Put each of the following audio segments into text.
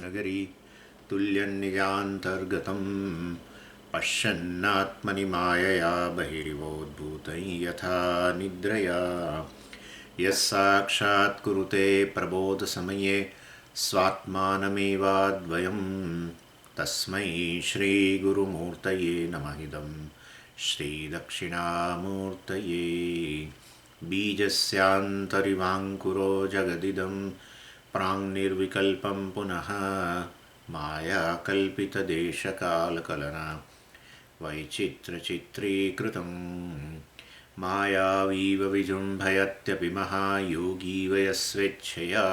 नगरी तुल्यन्निजान्तर्गतं पश्यन्नात्मनि मायया बहिरिवोद्भूतं यथा निद्रया यस्साक्षात् कुरुते प्रबोधसमये स्वात्मानमेवाद्वयं तस्मै श्रीगुरुमूर्तये नमः इदं श्रीदक्षिणामूर्तये बीजस्यान्तरिवाङ्कुरो जगदिदं प्राङ्निर्विकल्पं पुनः मायाकल्पितदेशकालकलना वैचित्रचित्रीकृतं मायावीव विजृम्भयत्यपि महायोगी वयस्वेच्छया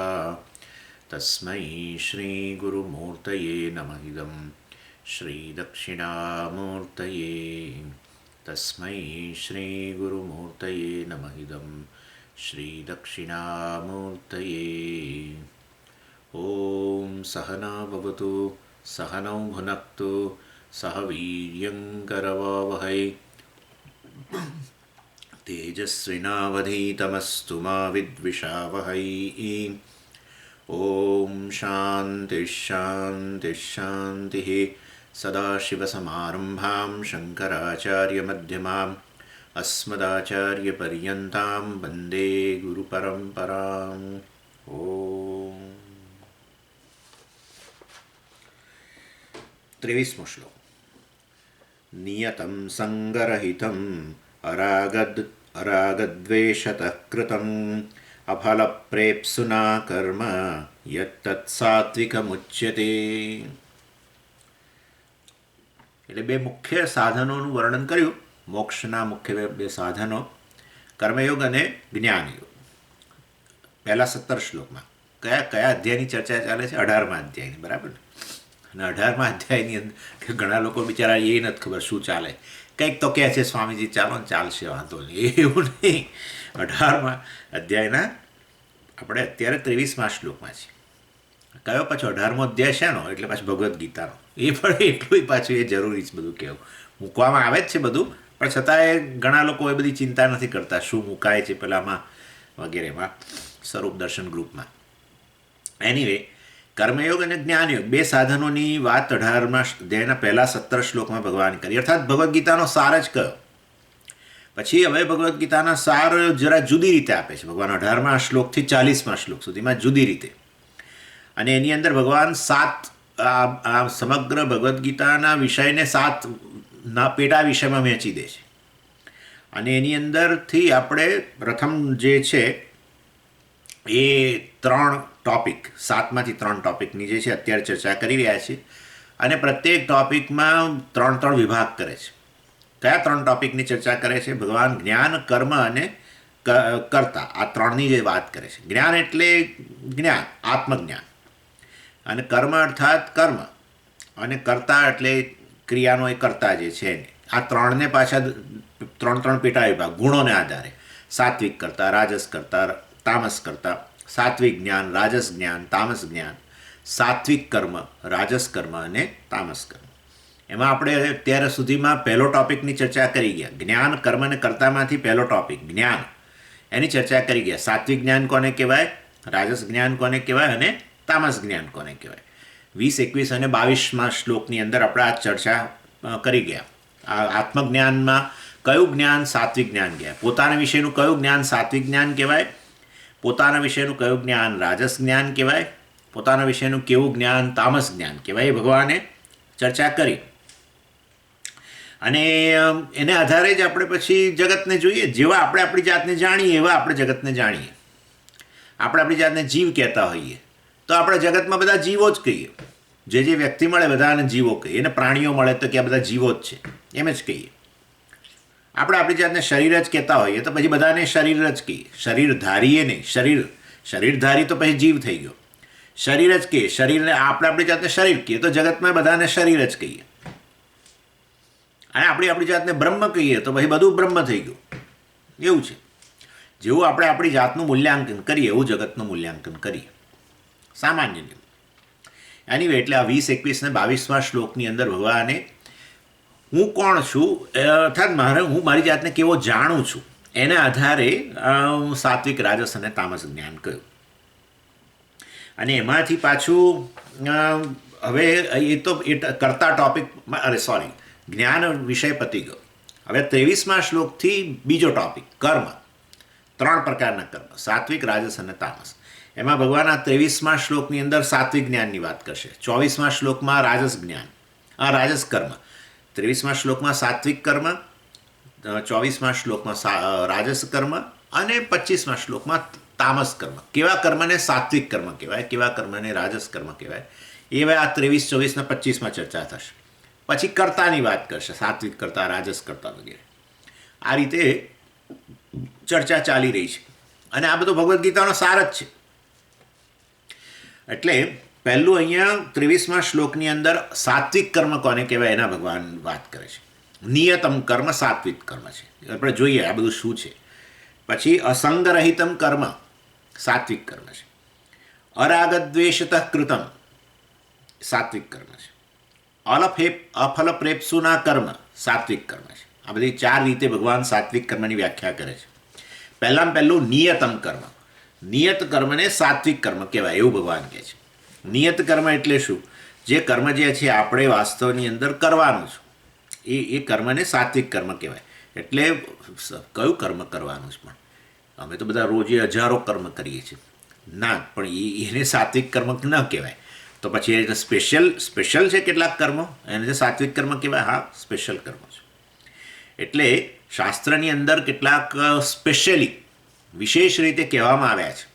तस्मै श्रीगुरुमूर्तये नमः इदं श्रीदक्षिणामूर्तये तस्मै श्रीगुरुमूर्तये नमः इदं श्रीदक्षिणामूर्तये। ॐ सहना भवतु सहनौ भुनक्तु सह वीर्यङ्करवावहै तेजस्विनावधीतमस्तु मा विद्विषावहै। ॐ शान्तिः शान्तिः शान्तिः। सदाशिवसमारम्भां शङ्कराचार्यमध्यमाम् अस्मदाचार्यपर्यन्तां वन्दे गुरुपरम्पराम्। ॐ 23 श्लोक। नियतं सङ्गरहितम् अरागद्वेषतः कृतम् अफलप्रेप्सुना कर्म यत्तत् सात्विकमुच्यते। એટલે બે મુખ્ય સાધનોનું વર્ણન કર્યું. મોક્ષના મુખ્ય બે સાધનો કર્મયોગ અને જ્ઞાનયોગ. પહેલા 17 શ્લોકમાં કયા કયા અધ્યાયની ચર્ચા ચાલે છે? 18મા અધ્યાયની, બરાબર ને? અને 18મા અધ્યાયની અંદર ઘણા લોકો બિચારા એ નથી ખબર શું ચાલે, કંઈક તો કહે છે સ્વામીજી ચાલો ને ચાલશે, વાંધો નહીં, એવું નહીં. 18મા અધ્યાયના આપણે અત્યારે 23મા શ્લોકમાં છીએ. કયો પાછો 18મો અધ્યાય છે નો, એટલે પાછું ભગવદ્ ગીતાનો. એ પણ એટલું પાછું એ જરૂરી છે બધું કહેવું. મૂકવામાં આવે જ છે બધું, પણ છતાંય ઘણા લોકો એ બધી ચિંતા નથી કરતા શું મુકાય છે પેલામાં વગેરેમાં, સ્વરૂપ દર્શન ગ્રુપમાં. એનીવે, કર્મયોગ અને જ્ઞાનયોગ બે સાધનોની વાત 18મા અધ્યાયના પહેલા 17 શ્લોકમાં ભગવાન કરી, અર્થાત ભગવદ્ ગીતાનો સાર જ કયો. પછી હવે ભગવદ્ ગીતાના સાર જરા જુદી રીતે આપે છે ભગવાન 18મા શ્લોકથી 40મા શ્લોક સુધીમાં જુદી રીતે. અને એની અંદર ભગવાન આ સમગ્ર ભગવદ્ ગીતાના વિષયને 7 પેટા વિષયમાં વહેંચી દે છે. અને એની અંદરથી આપણે પ્રથમ જે છે એ 3 ટોપિક, 7માંથી 3 ટોપિકની જે છે અત્યારે ચર્ચા કરી રહ્યા છીએ. અને પ્રત્યેક ટોપિકમાં 3 વિભાગ કરે છે. કયા 3 ટોપિકની ચર્ચા કરે છે? ભગવાન જ્ઞાન, કર્મ અને કર્તા, આ 3ની જે વાત કરે છે. જ્ઞાન એટલે જ્ઞાન, આત્મજ્ઞાન. અને કર્મ અર્થાત કર્મ, અને કર્તા એટલે ક્રિયાનો એ કર્તા જે છે એને. આ 3ને પાછા 3 પેટા વિભાગ ગુણોને આધારે: સાત્વિક કર્તા, રાજસ કર્તા, તામસ કર્તા. સાત્વિક જ્ઞાન, રાજસ જ્ઞાન, તામસ જ્ઞાન. સાત્વિક કર્મ, રાજસ કર્મ અને તામસ કર્મ. એમાં આપણે અત્યાર સુધીમાં પહેલો ટોપિકની ચર્ચા કરી ગયા. જ્ઞાન, કર્મ અને કર્તામાંથી પહેલો ટોપિક જ્ઞાન, એની ચર્ચા કરી ગયા. સાત્વિક જ્ઞાન કોને કહેવાય, રાજસ જ્ઞાન કોને કહેવાય અને તામસ જ્ઞાન કોને કહેવાય. 20, 21 અને 22મા શ્લોકની અંદર આપણે આ ચર્ચા કરી ગયા. આ આત્મજ્ઞાનમાં કયું જ્ઞાન સાત્વિક જ્ઞાન કહેવાય, પોતાના વિશેનું કયું જ્ઞાન સાત્વિક જ્ઞાન કહેવાય, પોતાના વિશેનું કયું જ્ઞાન રાજસ જ્ઞાન કહેવાય, પોતાના વિશેનું કેવું જ્ઞાન તામસ જ્ઞાન કહેવાય, એ ભગવાને ચર્ચા કરી. અને એને આધારે જ આપણે પછી જગતને જોઈએ. જેવા આપણે આપણી જાતને જાણીએ એવા આપણે જગતને જાણીએ. આપણે આપણી જાતને જીવ કહેતા હોઈએ તો આપણે જગતમાં બધા જીવો જ કહીએ. જે વ્યક્તિ મળે બધાને જીવો કહીએ. એને પ્રાણીઓ મળે તો કે આ બધા જીવો જ છે એમ જ કહીએ. આપણે આપણી જાતને શરીર જ કહેતા હોઈએ તો પછી બધાને શરીર જ કહીએ. શરીર ધારીએ નહીં, શરીર ધારી તો પછી જીવ થઈ ગયો. શરીર જ કહીએ, શરીરને આપણે આપણી જાતને શરીર કહીએ તો જગતમાં બધાને શરીર જ કહીએ. અને આપણી જાતને બ્રહ્મ કહીએ તો પછી બધું બ્રહ્મ થઈ ગયું. એવું છે. જેવું આપણે આપણી જાતનું મૂલ્યાંકન કરીએ એવું જગતનું મૂલ્યાંકન કરીએ, સામાન્ય નિયમ. એનીવે, એટલે આ 20, 21 અને 22મા શ્લોકની અંદર ભગવાને હું કોણ છું, અર્થાત હું મારી જાતને કેવો જાણું છું એના આધારે સાત્વિક, રાજસ અને તામસ જ્ઞાન કહ્યું. અને એમાંથી પાછું હવે એ તો એ કરતા ટોપિક, અરે સોરી, જ્ઞાન વિષય પતી ગયો. હવે 23મા શ્લોકથી બીજો ટોપિક, કર્મ. 3 પ્રકારના કર્મ, સાત્વિક, રાજસ અને તામસ. એમાં ભગવાન આ 23મા શ્લોકની અંદર સાત્વિક જ્ઞાનની વાત કરશે. 24મા શ્લોકમાં રાજસ જ્ઞાન, રાજસ કર્મ. 23મા શ્લોકમાં સાત્વિક કર્મ, 24મા શ્લોકમાં રાજસ કર્મ અને 25મા શ્લોકમાં તામસ કર્મ. કેવા કર્મને સાત્વિક કર્મ કહેવાય, કેવા કર્મને રાજસ કર્મ કહેવાય, એ હવે આ 23, 24 ને 25માં ચર્ચા થશે. પછી કર્તાની વાત કરશે, સાત્વિક કર્તા, રાજસ કર્તા વગેરે. આ રીતે ચર્ચા ચાલી રહી છે અને આ બધું ભગવદ્ ગીતાનો સાર જ છે. એટલે પહેલું અહીંયા 23મા શ્લોકની અંદર સાત્વિક કર્મ કોને કહેવાય એના ભગવાન વાત કરે છે. નિયતમ કર્મ સાત્વિક કર્મ છે. આપણે જોઈએ આ બધું શું છે. પછી અસંગરહિતમ કર્મ સાત્વિક કર્મ છે. અરાગદ્વેષતઃ કૃતમ સાત્વિક કર્મ છે. અફલપ્રેપ્સુના કર્મ સાત્વિક કર્મ છે. આ બધી 4 રીતે ભગવાન સાત્વિક કર્મની વ્યાખ્યા કરે છે. પહેલામાં પહેલું નિયતમ કર્મ. નિયત કર્મને સાત્વિક કર્મ કહેવાય એવું ભગવાન કહે છે. નિયત કર્મ એટલે શું? જે કર્મ જે છે આપણે વાસ્તવની અંદર કરવાનું છે એ કર્મને સાત્વિક કર્મ કહેવાય. એટલે કયું કર્મ કરવાનું છે? પણ અમે તો બધા રોજે હજારો કર્મ કરીએ છીએ. ના, પણ એને સાત્વિક કર્મ ન કહેવાય. તો પછી એ સ્પેશિયલ છે કેટલાક કર્મો, એને જે સાત્વિક કર્મ કહેવાય. હા, સ્પેશિયલ કર્મ છે. એટલે શાસ્ત્રની અંદર કેટલાક સ્પેશિયલી વિશેષ રીતે કહેવામાં આવ્યા છે.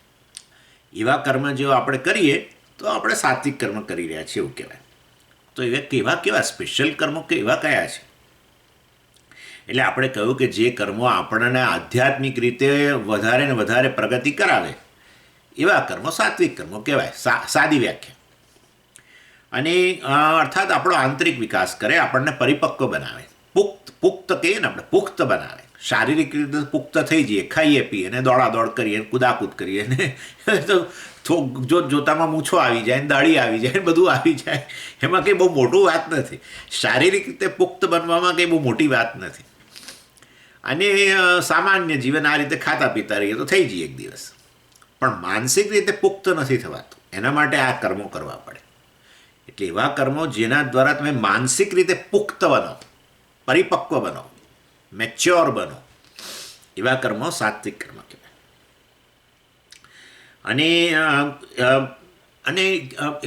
એવા કર્મ જો આપણે કરીએ તો આપણે સાત્વિક કર્મ કરી રહ્યા છીએ એવું કહેવાય. તો એવા કેવા સ્પેશિયલ કર્મો કે એવા કયા છે? એટલે આપણે કહ્યું કે જે કર્મો આપણને આધ્યાત્મિક રીતે વધારે ને વધારે પ્રગતિ કરાવે એવા કર્મો સાત્વિક કર્મો કહેવાય. સાદી વ્યાખ્યા. અને અર્થાત આપણો આંતરિક વિકાસ કરે, આપણને પરિપક્વ બનાવે, પુખ્ત કહીએ ને આપણે, પુખ્ત બનાવે. શારીરિક રીતે પુખ્ત થઈ જઈએ, ખાઈએ પીએ અને દોડાદોડ કરીએ, કૂદાકૂદ કરીએ ને તો જોતામાં મૂછો આવી જાય ને દાઢી આવી જાય, બધું આવી જાય. એમાં કંઈ બહુ મોટું વાત નથી. શારીરિક રીતે પુખ્ત બનવામાં કંઈ બહુ મોટી વાત નથી. અને સામાન્ય જીવન આ રીતે ખાતા પીતા રહીએ તો થઈ જઈએ એક દિવસ. પણ માનસિક રીતે પુખ્ત નથી થવાતું. એના માટે આ કર્મો કરવા પડે. એટલે એવા કર્મો જેના દ્વારા તમે માનસિક રીતે પુખ્ત બનો, પરિપક્વ બનો, મેચ્યોર બનો, એવા કર્મો સાત્વિક કર્મ કહેવાય. અને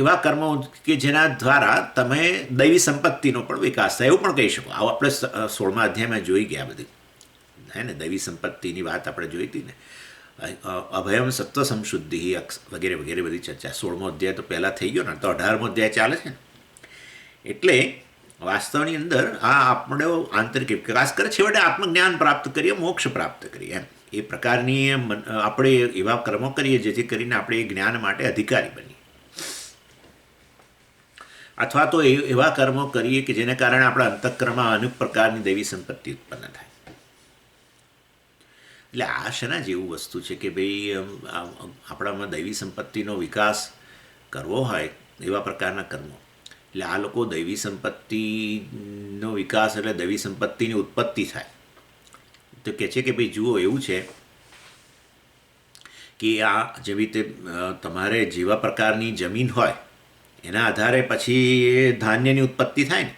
એવા કર્મો કે જેના દ્વારા તમે દૈવી સંપત્તિનો પણ વિકાસ થાય એવું પણ કહી શકો. આવું આપણે 16મા અધ્યાયમાં જોઈ ગયા બધી, હે ને, દૈવી સંપત્તિની વાત આપણે જોઈ હતી ને. અભયમ સત્વ સંશુદ્ધિ વગેરે વગેરે બધી ચર્ચા. 16મો અધ્યાય તો પહેલાં થઈ ગયો ને, તો 18મો અધ્યાય ચાલે છે ને. એટલે વાસ્તવની અંદર આ આપણો આંતરિક વિકાસ કરે, છેવટે આત્મજ્ઞાન પ્રાપ્ત કરીએ, મોક્ષ પ્રાપ્ત કરીએ. એમ એ પ્રકારની આપણે એવા કર્મો કરીએ જેથી કરીને આપણે એ જ્ઞાન માટે અધિકારી બનીએ. અથવા તો એવા કર્મો કરીએ કે જેને કારણે આપણા અંતઃકરણમાં અનેક પ્રકારની દૈવી સંપત્તિ ઉત્પન્ન થાય. એટલે આ શેના જેવું વસ્તુ છે કે ભાઈ આપણામાં દૈવી સંપત્તિનો વિકાસ કરવો હોય એવા પ્રકારના કર્મો. એટલે આ લોકો દૈવી સંપત્તિનો વિકાસ એટલે દૈવી સંપત્તિની ઉત્પત્તિ થાય. તો કહે છે કે ભાઈ જુઓ, એવું છે કે આ જેવી રીતે તમારે જેવા પ્રકારની જમીન હોય એના આધારે પછી ધાન્યની ઉત્પત્તિ થાય ને.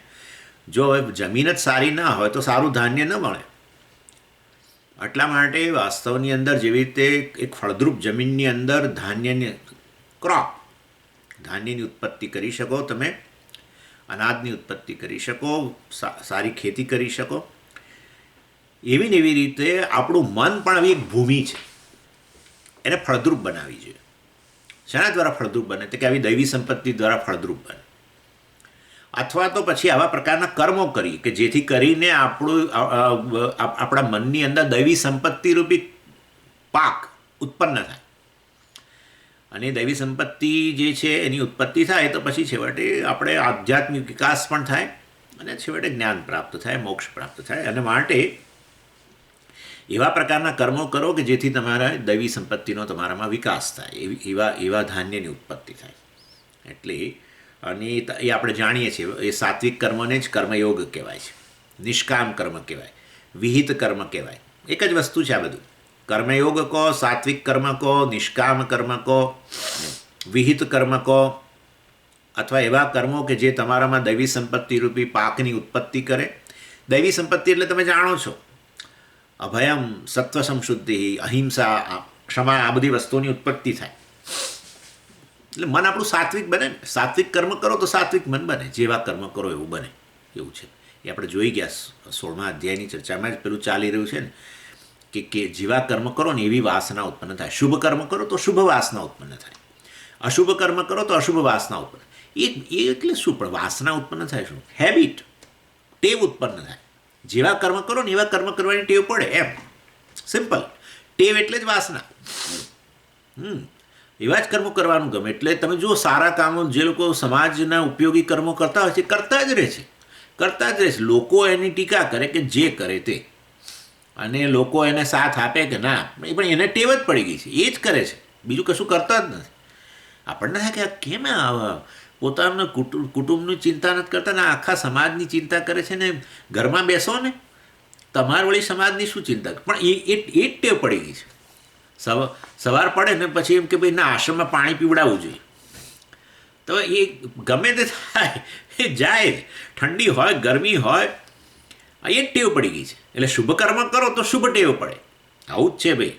જો હવે જમીન જ સારી ના હોય તો સારું ધાન્ય ન મળે. એટલા માટે વાસ્તવની અંદર જેવી રીતે એક ફળદ્રુપ જમીનની અંદર ધાન્યની ઉત્પત્તિ કરી શકો તમે, અનાજની ઉત્પત્તિ કરી શકો, સારી ખેતી કરી શકો. એવી ને એવી રીતે આપણું મન પણ આવી એક ભૂમિ છે, એને ફળદ્રુપ બનાવવી જોઈએ. શેના દ્વારા ફળદ્રુપ બને? તો કે આવી દૈવી સંપત્તિ દ્વારા ફળદ્રુપ બને. અથવા તો પછી આવા પ્રકારના કર્મો કરી કે જેથી કરીને આપણા મનની અંદર દૈવી સંપત્તિ રૂપી પાક ઉત્પન્ન થાય. અને દૈવી સંપત્તિ જે છે એની ઉત્પત્તિ થાય તો પછી છેવટે આપણે આધ્યાત્મિક વિકાસ પણ થાય અને છેવટે જ્ઞાન પ્રાપ્ત થાય, મોક્ષ પ્રાપ્ત થાય. અને માટે એવા પ્રકારના કર્મો કરો કે જેથી તમારા દૈવી સંપત્તિનો તમારામાં વિકાસ થાય, એવા ધાન્યની ઉત્પત્તિ થાય. એટલે અને એ આપણે જાણીએ છીએ એ સાત્વિક કર્મને જ કર્મયોગ કહેવાય છે, નિષ્કામ કર્મ કહેવાય, વિહિત કર્મ કહેવાય. એક જ વસ્તુ છે આ બધું. કર્મયોગ કહો, સાત્વિક કર્મ કહો, નિષ્કામ કર્મ કહો, વિહિત કર્મ કહો અથવા એવા કર્મો કે જે તમારામાં દૈવી સંપત્તિ રૂપી પાકની ઉત્પત્તિ કરે. દૈવી સંપત્તિ એટલે તમે જાણો છો, અભયમ, સત્વ સંશુદ્ધિ, અહિંસા, ક્ષમા, આ બધી વસ્તુઓની ઉત્પત્તિ થાય. એટલે મન આપણું સાત્વિક બને ને. સાત્વિક કર્મ કરો તો સાત્વિક મન બને, જેવા કર્મ કરો એવું બને, એવું છે. એ આપણે જોઈ ગયા 16મા અધ્યાયની ચર્ચામાં જ પેલું ચાલી રહ્યું છે ને કે જેવા કર્મ કરો ને એવી વાસના ઉત્પન્ન થાય. શુભ કર્મ કરો તો શુભ વાસના ઉત્પન્ન થાય, અશુભ કર્મ કરો તો અશુભ વાસના ઉત્પન્ન. એ એટલે શું? પણ વાસના ઉત્પન્ન થાય શું? હેબિટ, ટેવ ઉત્પન્ન થાય. જેવા કર્મ કરો ને એવા કર્મ કરવાની ટેવ પડે, એમ સિમ્પલ. ટેવ એટલે જ વાસના. એવા જ કર્મો કરવાનું ગમે. એટલે તમે જુઓ, સારા કામો જે લોકો સમાજના ઉપયોગી કર્મો કરતા હોય છે કરતા જ રહે છે, કરતા જ રહે છે. લોકો એની ટીકા કરે કે જે કરે તે, અને લોકો એને સાથ આપે કે ના, પણ એને ટેવ જ પડી ગઈ છે, એ જ કરે છે, બીજું કશું કરતા જ નથી. આપણને થાય કે આ કેમ પોતાના કુટુંબની ચિંતા નથી કરતા ને આખા સમાજની ચિંતા કરે છે ને. ઘરમાં બેસો ને, તમારી વળી સમાજની શું ચિંતા? પણ એ જ ટેવ પડી ગઈ છે. સવાર પડે ને પછી એમ કે ભાઈ ના, આશ્રમમાં પાણી પીવડાવવું જોઈએ. તો એ ગમે તે થાય, એ જાય જ. ઠંડી હોય, ગરમી હોય, એ જ ટેવ પડી ગઈ છે. એટલે શુભ કર્મ કરો તો શુભ ટેવ પડે. આવું જ છે ભાઈ.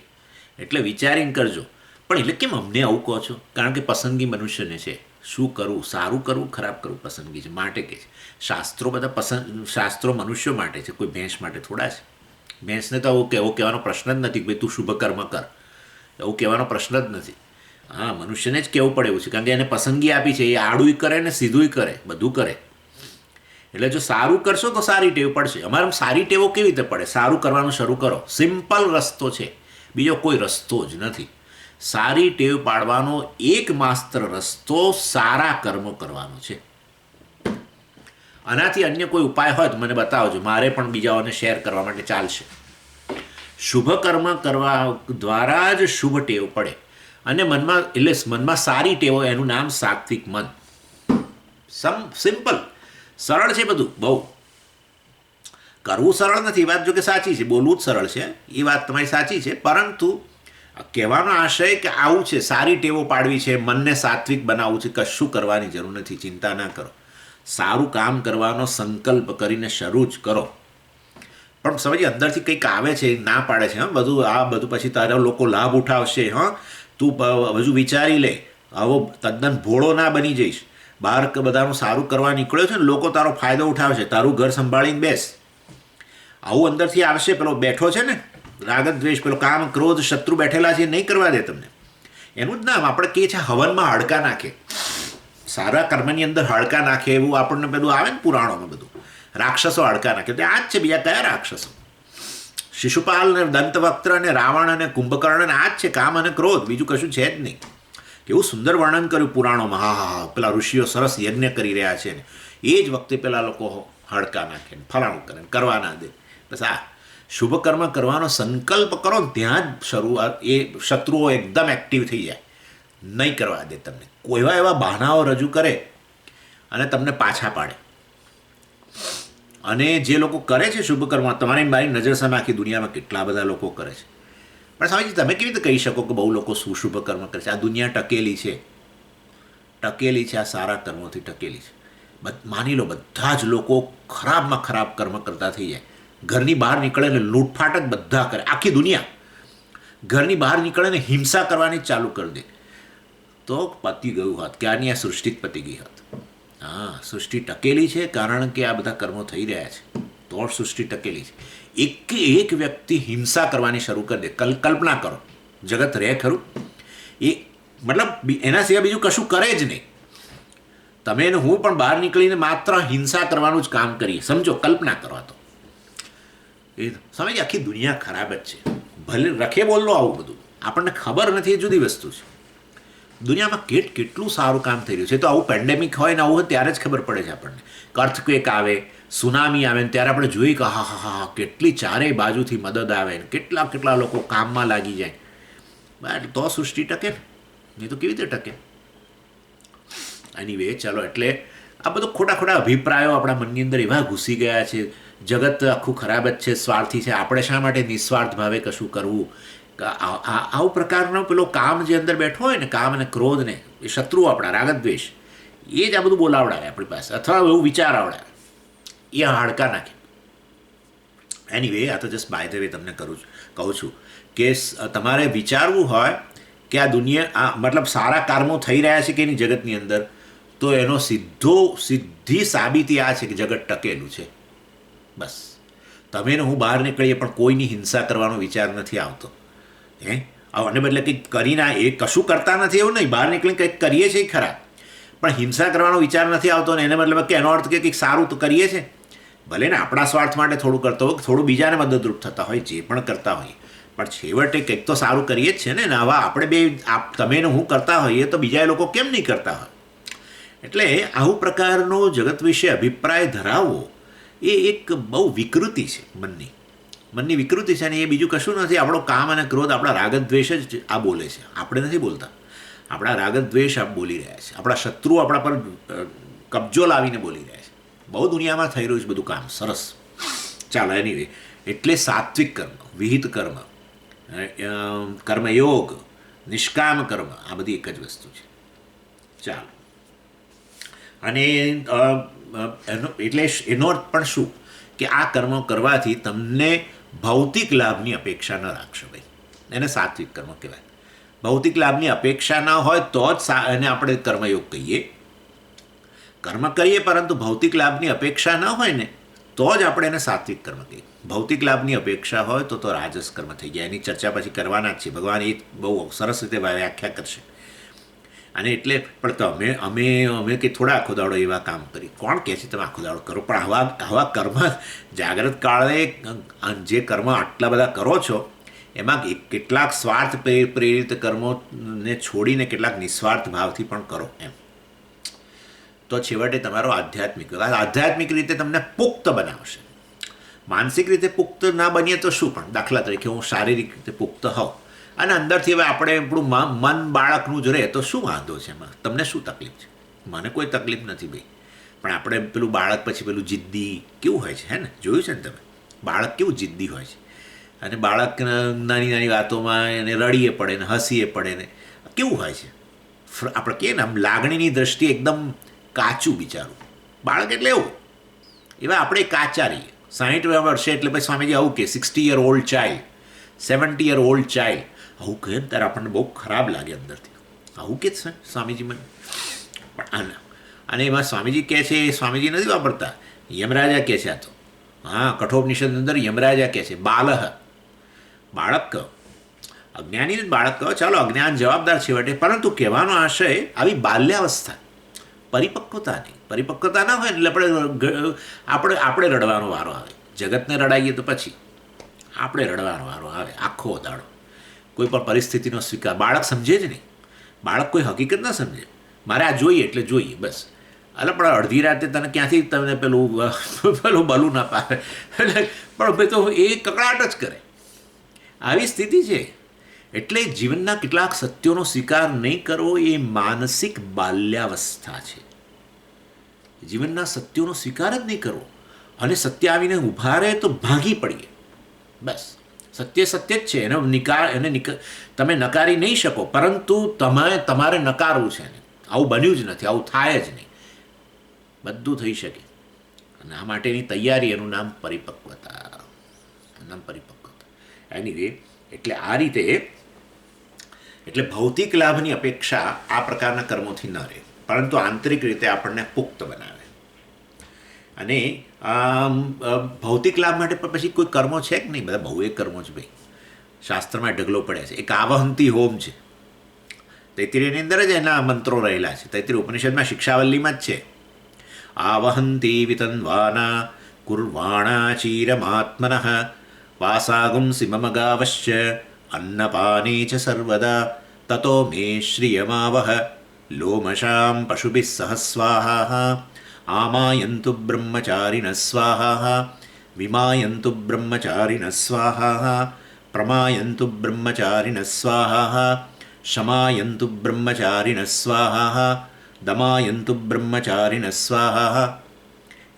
એટલે વિચારીને કરજો. પણ એટલે કેમ અમને આવું કહો છો? કારણ કે પસંદગી મનુષ્યને છે. શું કરવું, સારું કરવું, ખરાબ કરવું પસંદગી છે, માટે કે છે. શાસ્ત્રો બધા શાસ્ત્રો મનુષ્યો માટે છે, કોઈ ભેંસ માટે થોડા છે. ભેંસને તો એવું કહેવાનો પ્રશ્ન જ નથી કે ભાઈ તું શુભ કર્મ કર, એવું કહેવાનો પ્રશ્ન જ નથી. હા, મનુષ્યને જ કહેવું પડે એવું છે, કારણ કે એને પસંદગી આપી છે. એ આડુંય કરે ને સીધુંય કરે, બધું કરે. એટલે જો સારું કરશો તો સારી ટેવ પડશે. અમારે સારી ટેવો કેવી રીતે પડે? સારું કરવાનું શરૂ કરો. સિમ્પલ રસ્તો છે, બીજો કોઈ રસ્તો જ નથી. સારી ટેવ પાડવાનો એકમાત્ર રસ્તો સારા કર્મો કરવાનો છે. આનાથી અન્ય કોઈ ઉપાય હોય તો મને બતાવજો, મારે પણ બીજાઓને શેર કરવા માટે ચાલશે. શુભ કર્મ કરવા દ્વારા જ શુભ ટેવ પડે. અને મનમાં સારી ટેવો, એનું નામ સાત્વિક મન. સિમ્પલ, સરળ છે બધું. બહુ કરવું સરળ નથી, એ વાત જો કે સાચી છે. બોલવું જ સરળ છે, એ વાત તમારી સાચી છે. પરંતુ કહેવાનો આશય કે આવું છે, સારી ટેવો પાડવી છે, મનને સાત્વિક બનાવવું છે. કશું કરવાની જરૂર નથી, ચિંતા ના કરો. સારું કામ કરવાનો સંકલ્પ કરીને શરૂ જ કરો. પણ સમજીએ, અંદરથી કંઈક આવે છે, ના પાડે છે. બધું પછી તારા લોકો લાભ ઉઠાવશે. તું હજુ વિચારી લે. આવો તદ્દન ભોળો ના બની જઈશ. બહાર બધાનું સારું કરવા નીકળ્યો છે ને, લોકો તારો ફાયદો ઉઠાવશે. તારું ઘર સંભાળીને બેસ. આવું અંદરથી આવશે. પેલો બેઠો છે ને, રાગ દ્વેષ, પેલો કામ ક્રોધ શત્રુ બેઠેલા છે, નહીં કરવા દે તમને. એનું જ નામ આપણે કહે છે હવનમાં હાડકા નાખે. સારા કર્મની અંદર હાડકા નાખે એવું આપણને બધું આવે ને પુરાણોમાં બધું. રાક્ષસો હાડકા નાખે. તો આ જ છે, બીજા કયા રાક્ષસો? શિશુપાલ ને દંતવક્ત્ર ને રાવણ અને કુંભકર્ણ ને આ જ છે, કામ અને ક્રોધ. બીજું કશું છે જ નહીં. કેવું સુંદર વર્ણન કર્યું પુરાણોમાં. હા, પેલા ઋષિઓ સરસ યજ્ઞ કરી રહ્યા છે ને એ જ વખતે પેલા લોકો હાડકા નાખે ને ફલાણું કરે ને કરવા ના દે. બસ આ શુભ કર્મ કરવાનો સંકલ્પ કરો, ત્યાં જ શરૂઆત. એ શત્રુઓ એકદમ એક્ટિવ થઈ જાય, નહીં કરવા દે તમને. કોઈ એવા બહાનાઓ રજૂ કરે અને તમને પાછા પાડે. અને જે લોકો કરે છે શુભ કર્મ, તમારી મારી નજર સામે આખી દુનિયામાં કેટલા બધા લોકો કરે છે. પણ સ્વામીજી, તમે કેવી રીતે કહી શકો કે બહુ લોકો શુભ કર્મ કરે છે? આ દુનિયા ટકેલી છે, આ સારા કર્મોથી ટકેલી છે. માની લો બધા જ લોકો ખરાબમાં ખરાબ કર્મ કરતા થઈ જાય. ઘરની બહાર નીકળે ને લૂંટફાટ જ બધા કરે. આખી દુનિયા ઘરની બહાર નીકળે ને હિંસા કરવાની જ ચાલુ કરી દે, તો પતી ગયું હોત. ક્યારની આ સૃષ્ટિ જ પતી ગઈ હોત. હા, સૃષ્ટિ ટકેલી છે કારણ કે આ બધા કર્મો થઈ રહ્યા છે, તો સૃષ્ટિ ટકેલી છે. એક વ્યક્તિ હિંસા કરવાની શરૂ કરી દે, કલ્પના કરો, જગત રહે ખરું? એ મતલબ એના સિવાય બીજું કશું કરે જ નહીં. તમે ને હું પણ બહાર નીકળીને માત્ર હિંસા કરવાનું જ કામ કરીએ. સમજો, કલ્પના કરો. તો એ સમજ, આખી દુનિયા ખરાબ જ છે. ભલે રખે બોલલો આવું બધું, આપણને ખબર નથી, એ જુદી વસ્તુ છે. દુનિયામાં કેટલું સારું કામ થઈ રહ્યું છે. તો આવું પેન્ડેમિક હોય ને આવું હોય ત્યારે જ ખબર પડે છે આપણને. અર્થક્વેક આવે, સુનામી આવે ને ત્યારે આપણે જોઈએ કે હા હા હા, કેટલી ચારેય બાજુથી મદદ આવે ને કેટલા લોકો કામમાં લાગી જાય. તો સૃષ્ટિ ટકે ને, નહીં તો કેવી રીતે ટકે? એની વે ચાલો. એટલે આ બધો ખોટા અભિપ્રાયો આપણા મનની અંદર એવા ઘૂસી ગયા છે. જગત આખું ખરાબ જ છે, સ્વાર્થી છે. આપણે શા માટે નિસ્વાર્થ ભાવે કશું કરવું? આવું પ્રકારનો પેલો કામ જે અંદર બેઠો હોય ને, કામ અને ક્રોધને, એ શત્રુ આપણા રાગદ્વેષ, એ જ આ બધું બોલાવડાવે આપણી પાસે, અથવા એવું વિચાર આવડાવે, એ હાડકા નાખે. એનીવે, આ તો જસ્ટ બાય ધ વે તમને કહું છું કે તમારે વિચારવું હોય કે આ દુનિયા, મતલબ સારા કર્મો થઈ રહ્યા છે કે એની જગતની અંદર, તો એનો સીધી સાબિતી આ છે કે જગત ટકેલું છે. બસ તમે ને હું બહાર નીકળીએ પણ કોઈની હિંસા કરવાનો વિચાર નથી આવતો. અને બદલે કંઈક કરીને, એ કશું કરતા નથી એવું નહીં, બહાર નીકળીને કંઈક કરીએ છીએ ખરા, પણ હિંસા કરવાનો વિચાર નથી આવતો. ને એને મતલબ કે એનો અર્થ કે કંઈક સારું તો કરીએ છીએ, ભલે ને આપણા સ્વાર્થ માટે થોડું કરતો હોય, થોડું બીજાને મદદરૂપ થતા હોય, જે પણ કરતા હોઈએ, પણ છેવટે કંઈક તો સારું કરીએ જ છે ને. આવા આપણે બે, તમે ને હું કરતા હોઈએ તો બીજા લોકો કેમ નહીં કરતા હોય? એટલે આવું પ્રકારનો જગત વિશે અભિપ્રાય ધરાવવો એ એક બહુ વિકૃતિ છે, મનની વિકૃતિ છે. અને એ બીજું કશું નથી, આપણો કામ અને ક્રોધ, આપણા રાગદ્વેષ જ આ બોલે છે, આપણે નથી બોલતા. આપણા રાગદ્વેષ આપ બોલી રહ્યા છે, આપણા શત્રુઓ આપણા પર કબજો લાવીને બોલી રહ્યા છે. બહુ દુનિયામાં થઈ રહ્યું છે બધું કામ, સરસ. ચાલો, એનીવે, એટલે સાત્વિક કર્મ, વિહિત કર્મ, કર્મયોગ, નિષ્કામ કર્મ, આ બધી એક જ વસ્તુ છે. ચાલો, અને એનો અર્થ પણ શું કે આ કર્મો કરવાથી તમને ભૌતિક લાભની અપેક્ષા ન રાખશો ભાઈ, એને સાત્વિક કર્મ કહેવાય. ભૌતિક લાભની અપેક્ષા ન હોય તો જ એને આપણે કર્મયોગ કહીએ. કર્મ કરીએ પરંતુ ભૌતિક લાભની અપેક્ષા ન હોય ને, તો જ આપણે એને સાત્વિક કર્મ કહીએ. ભૌતિક લાભની અપેક્ષા હોય તો રાજસ કર્મ થઈ જાય. એની ચર્ચા પછી કરવાના જ છે, ભગવાન એ બહુ સરસ રીતે વ્યાખ્યા કરશે. અને એટલે પણ અમે કે થોડા આખો દાડો એવા કામ કરી, કોણ કહે છે તમે આખો દાડો કરો? પણ આવા કર્મ જાગ્રત કાળે જે કર્મ આટલા બધા કરો છો, એમાં કેટલાક સ્વાર્થ પ્રેરિત કર્મોને છોડીને કેટલાક નિસ્વાર્થ ભાવથી પણ કરો એમ, તો છેવટે તમારો આધ્યાત્મિક રીતે તમને પુખ્ત બનાવશે. માનસિક રીતે પુખ્ત ના બનીએ તો શું, પણ દાખલા તરીકે હું શારીરિક રીતે પુખ્ત હોઉં અને અંદરથી હવે આપણે આપણું મન બાળકનું જ રહે તો શું વાંધો છે એમાં? તમને શું તકલીફ છે? મને કોઈ તકલીફ નથી ભાઈ. પણ આપણે પેલું બાળક પછી પેલું જિદ્દી કેવું હોય છે, હે ને? જોયું છે ને તમે? બાળક કેવું જિદ્દી હોય છે, અને બાળક નાની નાની વાતોમાં એને રડીએ પડે ને હસીએ પડે ને, કેવું હોય છે. આપણે કહીએ ને આમ લાગણીની દ્રષ્ટિએ એકદમ કાચું બિચારું બાળક, એટલે એવું. એવા આપણે કાચા રહીએ. 60 વર્ષે એટલે પછી સ્વામીજી આવું કે 60 year old child, 70 year old child, આવું કહે ને ત્યારે આપણને બહુ ખરાબ લાગે અંદરથી. આવું કે છે સ્વામીજી મને. પણ અને એમાં સ્વામીજી કહે છે, સ્વામીજી નથી વાપરતા, યમરાજા કહે છે. આ તો હા, કઠોપનિષદ અંદર યમરાજા કહે છે બાલહ, બાળક કહો. અજ્ઞાનીને જ બાળક કહો, ચાલો અજ્ઞાન જવાબદાર છેવટે, પરંતુ કહેવાનો આશય આવી બાલ્યાવસ્થા, પરિપક્વતા નહીં. પરિપક્વતા ના હોય એટલે આપણે રડવાનો વારો આવે. જગતને રડાઈએ તો પછી આપણે રડવાનો વારો આવે આખો દાડો. કોઈ પણ પરિસ્થિતિનો સ્વીકાર બાળક સમજે જ નહીં. બાળક કોઈ હકીકત ના સમજે. મારે આ જોઈએ એટલે જોઈએ, બસ. એટલે પણ અડધી રાતે તને ક્યાંથી તમને પેલું બલું ના પાવે, એટલે પણ તો એ કકડાટ જ કરે. આવી સ્થિતિ છે. એટલે જીવનના કેટલાક સત્યોનો સ્વીકાર નહીં કરવો એ માનસિક બાલ્યાવસ્થા છે. જીવનના સત્યોનો સ્વીકાર જ નહીં કરવો, અને સત્ય આવીને ઊભા રહે તો ભાગી પડીએ. બસ, સત્ય સત્ય જ છે, એને તમે નકારી નહીં શકો, પરંતુ તમારે નકારવું છે ને. આવું બન્યું જ નથી, આવું થાય જ નહીં. બધું થઈ શકે, અને આ માટેની તૈયારી, એનું નામ પરિપક્વતા. એની વે, એટલે આ રીતે, એટલે ભૌતિક લાભની અપેક્ષા આ પ્રકારના કર્મોથી ન રહે, પરંતુ આંતરિક રીતે આપણને પુખ્ત બનાવે. અને ભૌતિક લાભ માટે પણ પછી કોઈ કર્મો છે કે નહીં? બધા બહુ એક કર્મો જ ભાઈ. શાસ્ત્રમાં ઢગલો પડ્યા છે. એક આવહંતી હોમ છે, તૈત્તિરીયની અંદર જ એના મંત્રો રહેલા છે. તૈત્તિરીય ઉપનિષદમાં શિક્ષાવલ્લીમાં જ છે. આવહંતી વિતન્વાના કુર્વાણા ચીરમાત્મનઃ વાસાગુંસી મમ ગાવશ્ચ અન્નપાને ચ સર્વદા તતો મે શ્રિયમાવહ લોમશામ પશુભિઃ સહ સ્વાહા આમાયંતુ બ્રહ્મચારિણ સ્વાહા વિમાયંતુ બ્રહ્મચારિણ સ્વાહા પ્રમાયંતુ બ્રહ્મચારિણ સ્વાહા શમાયંતુ બ્રહ્મચારિણ સ્વાહા દમાયંતુ બ્રહ્મચારિણ સ્વાહા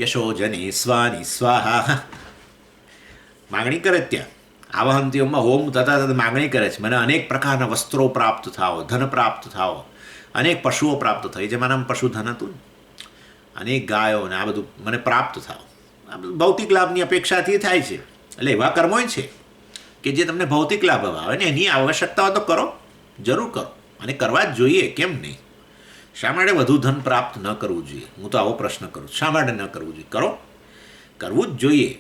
યશોજને સ્વાની સ્વાહા. માગણી કરે ત્યાં આવાહંતીઓમાં હોમ થતાં થતાં માગણી કરે છે, મને અનેક પ્રકારના વસ્ત્રો પ્રાપ્ત થાઓ, ધન પ્રાપ્ત થાઓ, અનેક પશુઓ પ્રાપ્ત થાય, જેમાં પશુધન હતું ને, અનેક ગાયો ને આ બધું મને પ્રાપ્ત થાવ. આ બધું ભૌતિક લાભની અપેક્ષાથી થાય છે. એટલે એવા કર્મોય છે કે જે તમને ભૌતિક લાભ આવે ને એની આવશ્યકતા હોય તો કરો, જરૂર કરો, અને કરવા જ જોઈએ, કેમ નહીં? શા માટે વધુ ધન પ્રાપ્ત ન કરવું જોઈએ? હું તો આવો પ્રશ્ન કરું, શા માટે ન કરવું જોઈએ? કરો, કરવું જ જોઈએ.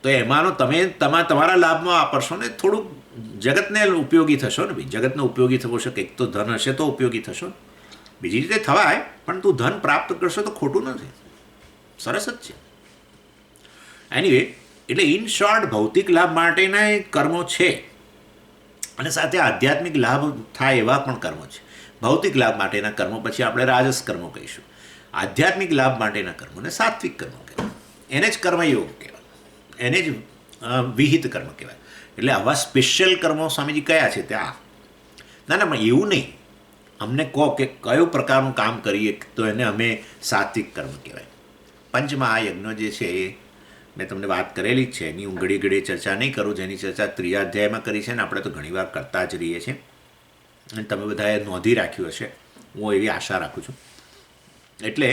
તો એમાંનો તમે તમારા લાભમાં વાપરશો ને થોડુંક જગતને ઉપયોગી થશો ને ભાઈ. જગતને ઉપયોગી થવો છે, કંઈક તો ધન હશે તો ઉપયોગી થશો ને. બીજી રીતે થવાય, પણ તું ધન પ્રાપ્ત કરશો તો ખોટું નથી, સરસ જ છે. એનીવે, એટલે ઇન શોર્ટ ભૌતિક લાભ માટેના કર્મો છે અને સાથે આધ્યાત્મિક લાભ થાય એવા પણ કર્મો છે. ભૌતિક લાભ માટેના કર્મો પછી આપણે રાજસ કર્મો કહીશું. આધ્યાત્મિક લાભ માટેના કર્મોને સાત્વિક કર્મો કહેવાય. એને જ કર્મયોગ કહેવાય, એને જ વિહિત કર્મ કહેવાય. એટલે આવા સ્પેશિયલ કર્મો સ્વામીજી કયા છે ત્યાં? ના પણ એવું નહીં. અમને કહો કે કયું પ્રકારનું કામ કરીએ તો એને અમે સાત્વિક કર્મ કહેવાય. પંચમહાયજ્ઞો જે છે એ મેં તમને વાત કરેલી જ છે, એની હું ઘડી ઘડી ચર્ચા નહીં કરું, જેની ચર્ચા 3 અધ્યાયમાં કરી છે ને આપણે તો ઘણીવાર કરતા જ રહીએ છીએ, અને તમે બધાએ નોંધી રાખ્યું હશે, હું એવી આશા રાખું છું. એટલે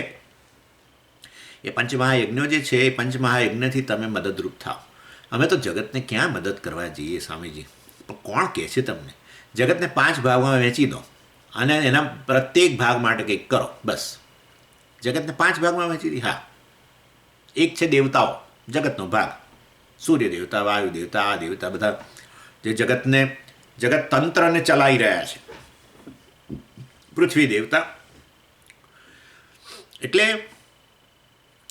એ પંચમહાયજ્ઞો જે છે એ પંચમહાયજ્ઞથી તમે મદદરૂપ થાઓ. અમે તો જગતને ક્યાં મદદ કરવા જઈએ સ્વામીજી? પણ કોણ કહે છે તમને? જગતને 5 ભાગમાં વહેંચી દો અને એના પ્રત્યેક ભાગ માટે કંઈક કરો, બસ. જગતને 5 ભાગમાં વહેંચી દી. હા, એક છે દેવતાઓ, જગતનો ભાગ, સૂર્ય દેવતા, વાયુ દેવતા, આ દેવતા, બધા જે જગત તંત્રને ચલાવી રહ્યા છે, પૃથ્વી દેવતા. એટલે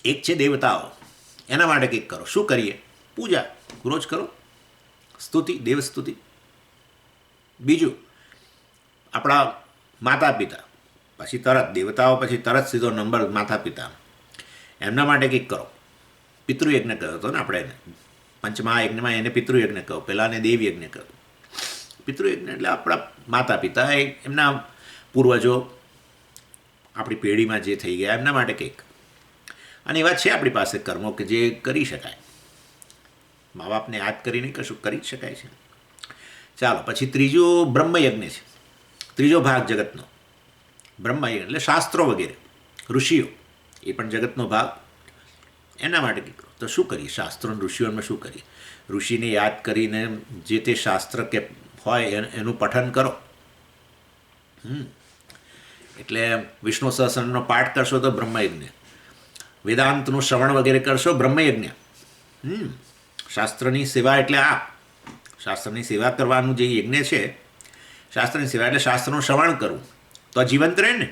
એક છે દેવતાઓ, એના માટે કંઈક કરો. શું કરીએ? પૂજા રોજ કરો, સ્તુતિ, દેવ સ્તુતિ. બીજું આપણા માતા પિતા, પછી તરત દેવતાઓ, પછી તરત સીધો નંબર માતા પિતા, એમના માટે કંઈક કરો. પિતૃયજ્ઞ કહ્યો હતો ને આપણે એને, પંચમહાયજ્ઞમાં એને પિતૃયજ્ઞ કહો, પહેલાંને દેવયજ્ઞ કહ્યું. પિતૃયજ્ઞ એટલે આપણા માતા પિતા, એમના પૂર્વજો, આપણી પેઢીમાં જે થઈ ગયા એમના માટે કંઈક. અને એવા છે આપણી પાસે કર્મો કે જે કરી શકાય, મા બાપને યાદ કરીને કશું કરી જ શકાય છે. ચાલો, પછી ત્રીજો બ્રહ્મયજ્ઞ છે, ત્રીજો ભાગ જગતનો બ્રહ્મયજ્ઞ, એટલે શાસ્ત્રો વગેરે, ઋષિઓ એ પણ જગતનો ભાગ. એના માટે કંઈક કરો. તો શું કરીએ? શાસ્ત્રો ઋષિઓમાં શું કરીએ? ઋષિને યાદ કરીને જે તે શાસ્ત્ર કે હોય એનું પઠન કરો. એટલે વિષ્ણુ સહસ્રનો પાઠ કરશો તો બ્રહ્મયજ્ઞ, વેદાંતનું શ્રવણ વગેરે કરશો, બ્રહ્મયજ્ઞ. શાસ્ત્રની સેવા એટલે આ શાસ્ત્રની સેવા કરવાનું જે યજ્ઞ છે, શાસ્ત્રની સેવા એટલે શાસ્ત્રનું શ્રવણ કરવું, તો જીવંત રહે ને.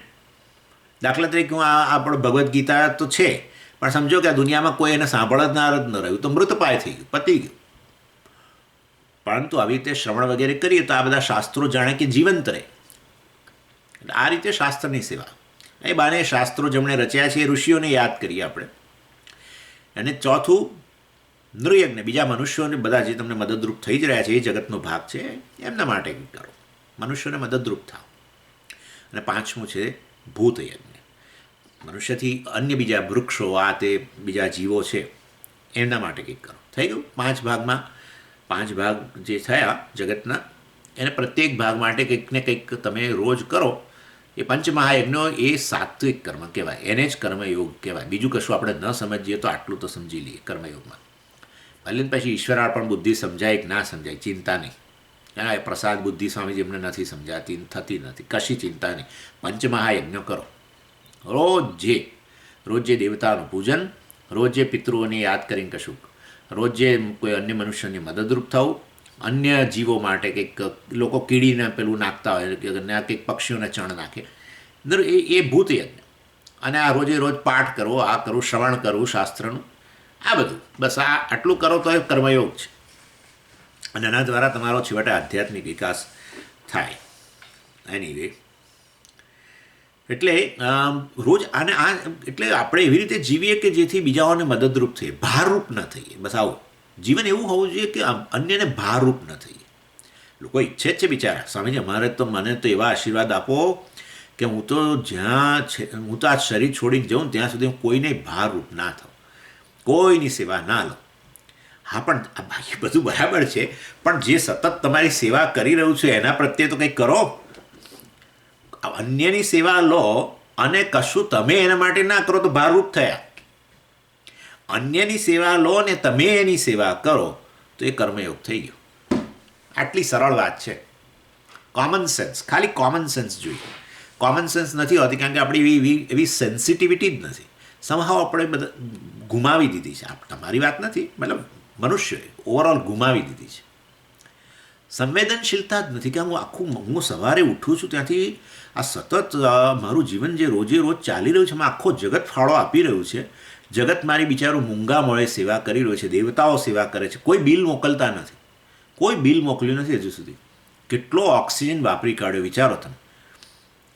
દાખલા તરીકે હું આપણો ભગવદ્ ગીતા તો છે, પણ સમજો કે આ દુનિયામાં કોઈ એને સાંભળનાર જ ન રહ્યું, તો મૃતપાય થઈ ગયું, પતી ગયું. પરંતુ આવી રીતે શ્રવણ વગેરે કરીએ તો આ બધા શાસ્ત્રો જાણે કે જીવંત રહે. એટલે આ રીતે શાસ્ત્રની સેવા, એ બાને શાસ્ત્રો જેમણે રચ્યા છે એ ઋષિઓને યાદ કરીએ આપણે. અને ચોથું નૃયજ્ઞ, બીજા મનુષ્યોને બધા જે તમને મદદરૂપ થઈ જ રહ્યા છે એ જગતનો ભાગ છે, એમના માટે કરો, મનુષ્યોને મદદરૂપ થાવ. અને પાંચમું છે ભૂતયજ્ઞ, મનુષ્યથી અન્ય બીજા વૃક્ષો, આ તે બીજા જીવો છે એમના માટે કંઈક કરો. થઈ ગયું. 5 ભાગમાં 5 ભાગ જે થયા જગતના, એને પ્રત્યેક ભાગ માટે કંઈક ને કંઈક તમે રોજ કરો. એ પંચમહાયજ્ઞો એ સાત્વિક કર્મ કહેવાય, એને જ કર્મયોગ કહેવાય. બીજું કશું આપણે ન સમજીએ તો આટલું તો સમજી લઈએ કર્મયોગમાં. ભલે પછી ઈશ્વરાર્પણ બુદ્ધિ સમજાય કે ના સમજાય, ચિંતા નહીં. એ પ્રસાદ બુદ્ધિ સ્વામીજી એમને નથી સમજાતી, થતી નથી, કશી ચિંતા નહીં. પંચમહાયજ્ઞ કરો રોજ જે દેવતાનું પૂજન, રોજ જે પિતૃઓને યાદ કરીને કશું, રોજ જે કોઈ અન્ય મનુષ્યની મદદરૂપ થવું, અન્ય જીવો માટે કંઈક, લોકો કીડીને પેલું નાખતા હોય કે કંઈક પક્ષીઓને ચણ નાખે, એ ભૂતયજ્ઞ. અને આ રોજે રોજ પાઠ કરવો, આ કરવું, શ્રવણ કરવું શાસ્ત્રનું, આ બધું બસ આટલું કરો તો એ કર્મયોગ છે. અને એના દ્વારા તમારો છેવટે આધ્યાત્મિક વિકાસ થાય. એનીવે, એટલે રોજ આને આ એટલે આપણે એવી રીતે જીવીએ કે જેથી બીજાઓને મદદરૂપ થઈએ, ભારરૂપ ન થઈએ. બસ આવું જીવન એવું હોવું જોઈએ કે અન્યને ભારરૂપ ન થઈએ. લોકો ઈચ્છે જ છે બિચારા, સ્વામીજી અમારે તો, મને તો એવા આશીર્વાદ આપો કે હું તો આ શરીર છોડીને જાઉં ત્યાં સુધી હું કોઈને ભારરૂપ ના થાઉં, કોઈની સેવા ના લઉં. હા, પણ આ બાકી બધું બરાબર છે, પણ જે સતત તમારી સેવા કરી રહ્યું છે એના પ્રત્યે તો કંઈક કરો. અન્યની સેવા લો અને કશું તમે એના માટે ના કરો તો ભારરૂપ થયા. અન્યની સેવા લો ને તમે એની સેવા કરો તો એ કર્મયોગ થઈ ગયો. આટલી સરળ વાત છે. કોમન સેન્સ, ખાલી કોમન સેન્સ જોઈએ. કોમન સેન્સ નથી હોતી કારણ કે આપણી એવી સેન્સિટિવિટી જ નથી. સમહાવ આપણે બધા ગુમાવી દીધી છે. તમારી વાત નથી, મતલબ મનુષ્યોએ ઓવરઓલ ગુમાવી દીધી છે. સંવેદનશીલતા જ નથી કે હું સવારે ઉઠું છું ત્યાંથી આ સતત મારું જીવન જે રોજે રોજ ચાલી રહ્યું છે, આખો જગત ફાળો આપી રહ્યું છે. જગત મારી બિચારું મૂંગા મળે સેવા કરી રહ્યું છે, દેવતાઓ સેવા કરે છે, કોઈ બિલ મોકલતા નથી, કોઈ બિલ મોકલ્યું નથી હજુ સુધી. કેટલો ઓક્સિજન વાપરી કાઢ્યો વિચારો તમે.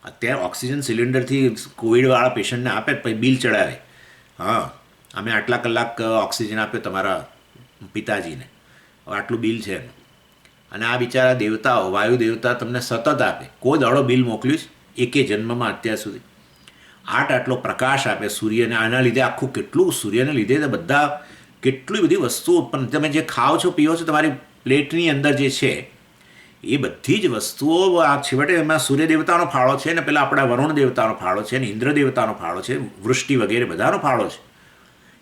અત્યારે ઓક્સિજન સિલિન્ડરથી કોવિડવાળા પેશન્ટને આપે પછી બિલ ચડાવે, હા અમે આટલા કલાક ઓક્સિજન આપ્યો તમારા પિતાજીને, આટલું બિલ છે એનું. અને આ બિચારા દેવતાઓ, વાયુ દેવતા તમને સતત આપે, કોઈ દાડો બિલ મોકલ્યું છે એકે જન્મમાં અત્યાર સુધી? આટલો પ્રકાશ આપે સૂર્યને, આના લીધે આખું કેટલું સૂર્યને લીધે બધા કેટલી બધી વસ્તુઓ ઉત્પન્ન. તમે જે ખાઓ છો પીઓ છો તમારી પ્લેટની અંદર જે છે એ બધી જ વસ્તુઓ આ છેવટે એમાં સૂર્ય દેવતાનો ફાળો છે ને પેલા આપણા વરુણ દેવતાનો ફાળો છે ને ઇન્દ્ર દેવતાનો ફાળો છે, વૃષ્ટિ વગેરે બધાનો ફાળો છે,